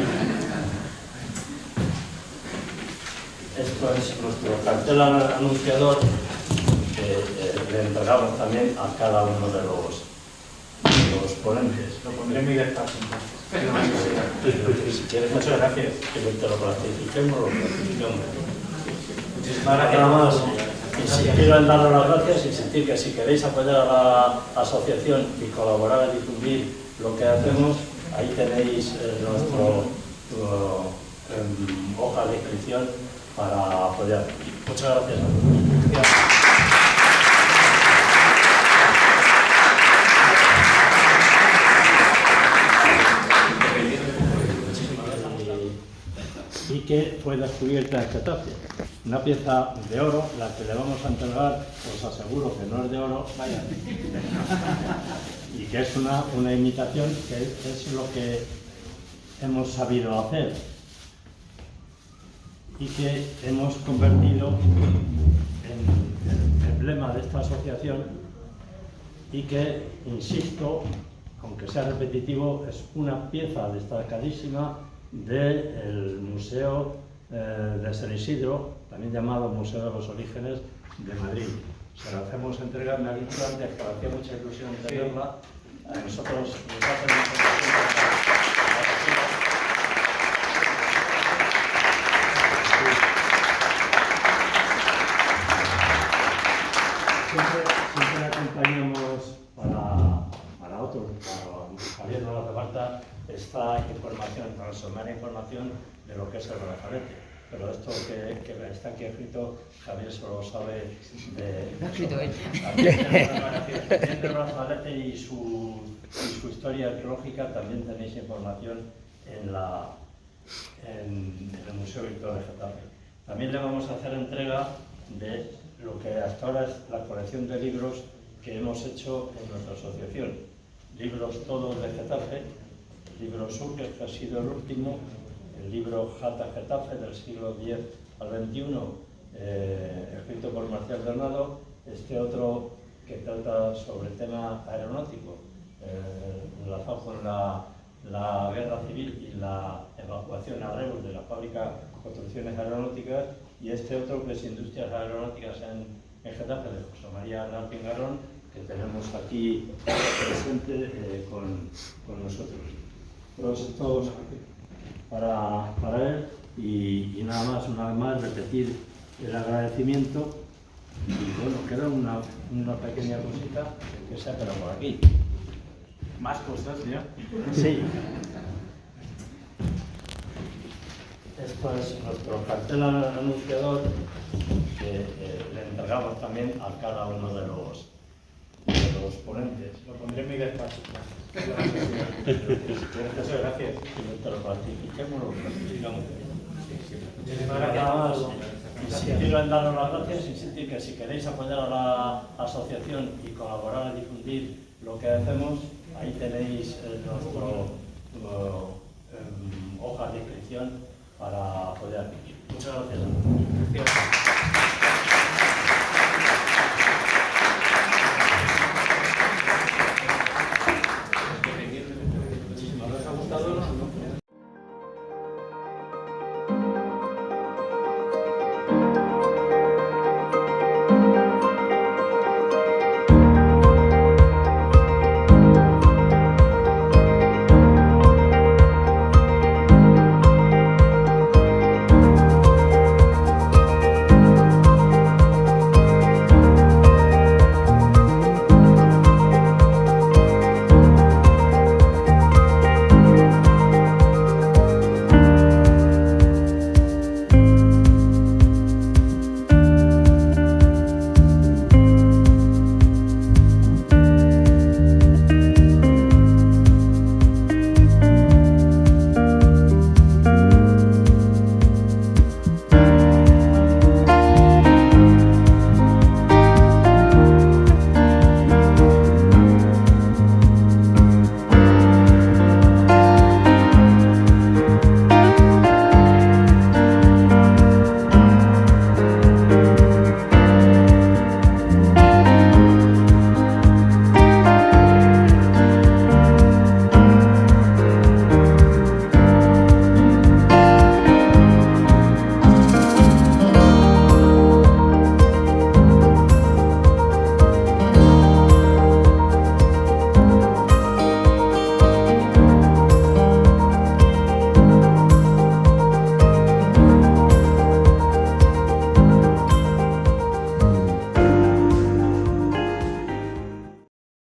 Esto es nuestro cartel anunciador que le entregamos también a cada uno de los ponentes. Lo pondré en mi despacho. Si quieres, muchas gracias. Que te lo plastifiquemos, lo plastificamos. Muchísimas gracias. Nada más, quiero daros las gracias y sentir que si queréis apoyar a la asociación y colaborar a difundir lo que hacemos, ahí tenéis nuestra hoja de inscripción para apoyar. Muchas gracias a todos. Gracias. Y que fue descubierta en Getafe. Una pieza de oro, la que le vamos a entregar, os aseguro que no es de oro, vaya, y que es una imitación, que es lo que hemos sabido hacer y que hemos convertido en el emblema de esta asociación, y que, insisto, aunque sea repetitivo, es una pieza destacadísima del Museo de San Isidro, también llamado Museo de los Orígenes de Madrid. Se la hacemos entregar, me ha dicho antes que hacía mucha ilusión tenerla. A nosotros nos hace mucha ilusión. Siempre acompañamos para otros, para Javier no hace falta esta información, transformar información de lo que es el brazalete. Pero esto que está aquí escrito, Javier solo sabe de... Lo ha escrito él. También del brazalete y su historia arqueológica, también tenéis información en el Museo Virtual de Getafe. También le vamos a hacer entrega de lo que hasta ahora es la colección de libros que hemos hecho en nuestra asociación. Libros todos de Getafe, el libro Sur, que ha sido el último, el libro Jata Getafe del siglo X al XXI, escrito por Marcial Donado, este otro que trata sobre el tema aeronáutico, enlazado con la guerra civil y la evacuación a Reus de la fábrica de construcciones aeronáuticas, y este otro que es Industrias Aeronáuticas en Getafe, de José María de Alpingarón, que tenemos aquí presente con nosotros. Todos estos para él, y nada más, una vez más, repetir el agradecimiento. Y bueno, queda una pequeña cosita que se ha quedado por aquí. Más cosas ya. Sí. Esto es nuestro cartel anunciador que le entregamos también a cada uno de los ponentes. Lo pondré en mi despacho. Muchas gracias. Que te lo plastifiquemos, lo plastificamos. Nada más. Quiero daros las gracias y sentir que si queréis apoyar a la asociación y colaborar a difundir lo que hacemos, ahí tenéis nuestra hoja de inscripción para apoyar. Muchas gracias. Gracias.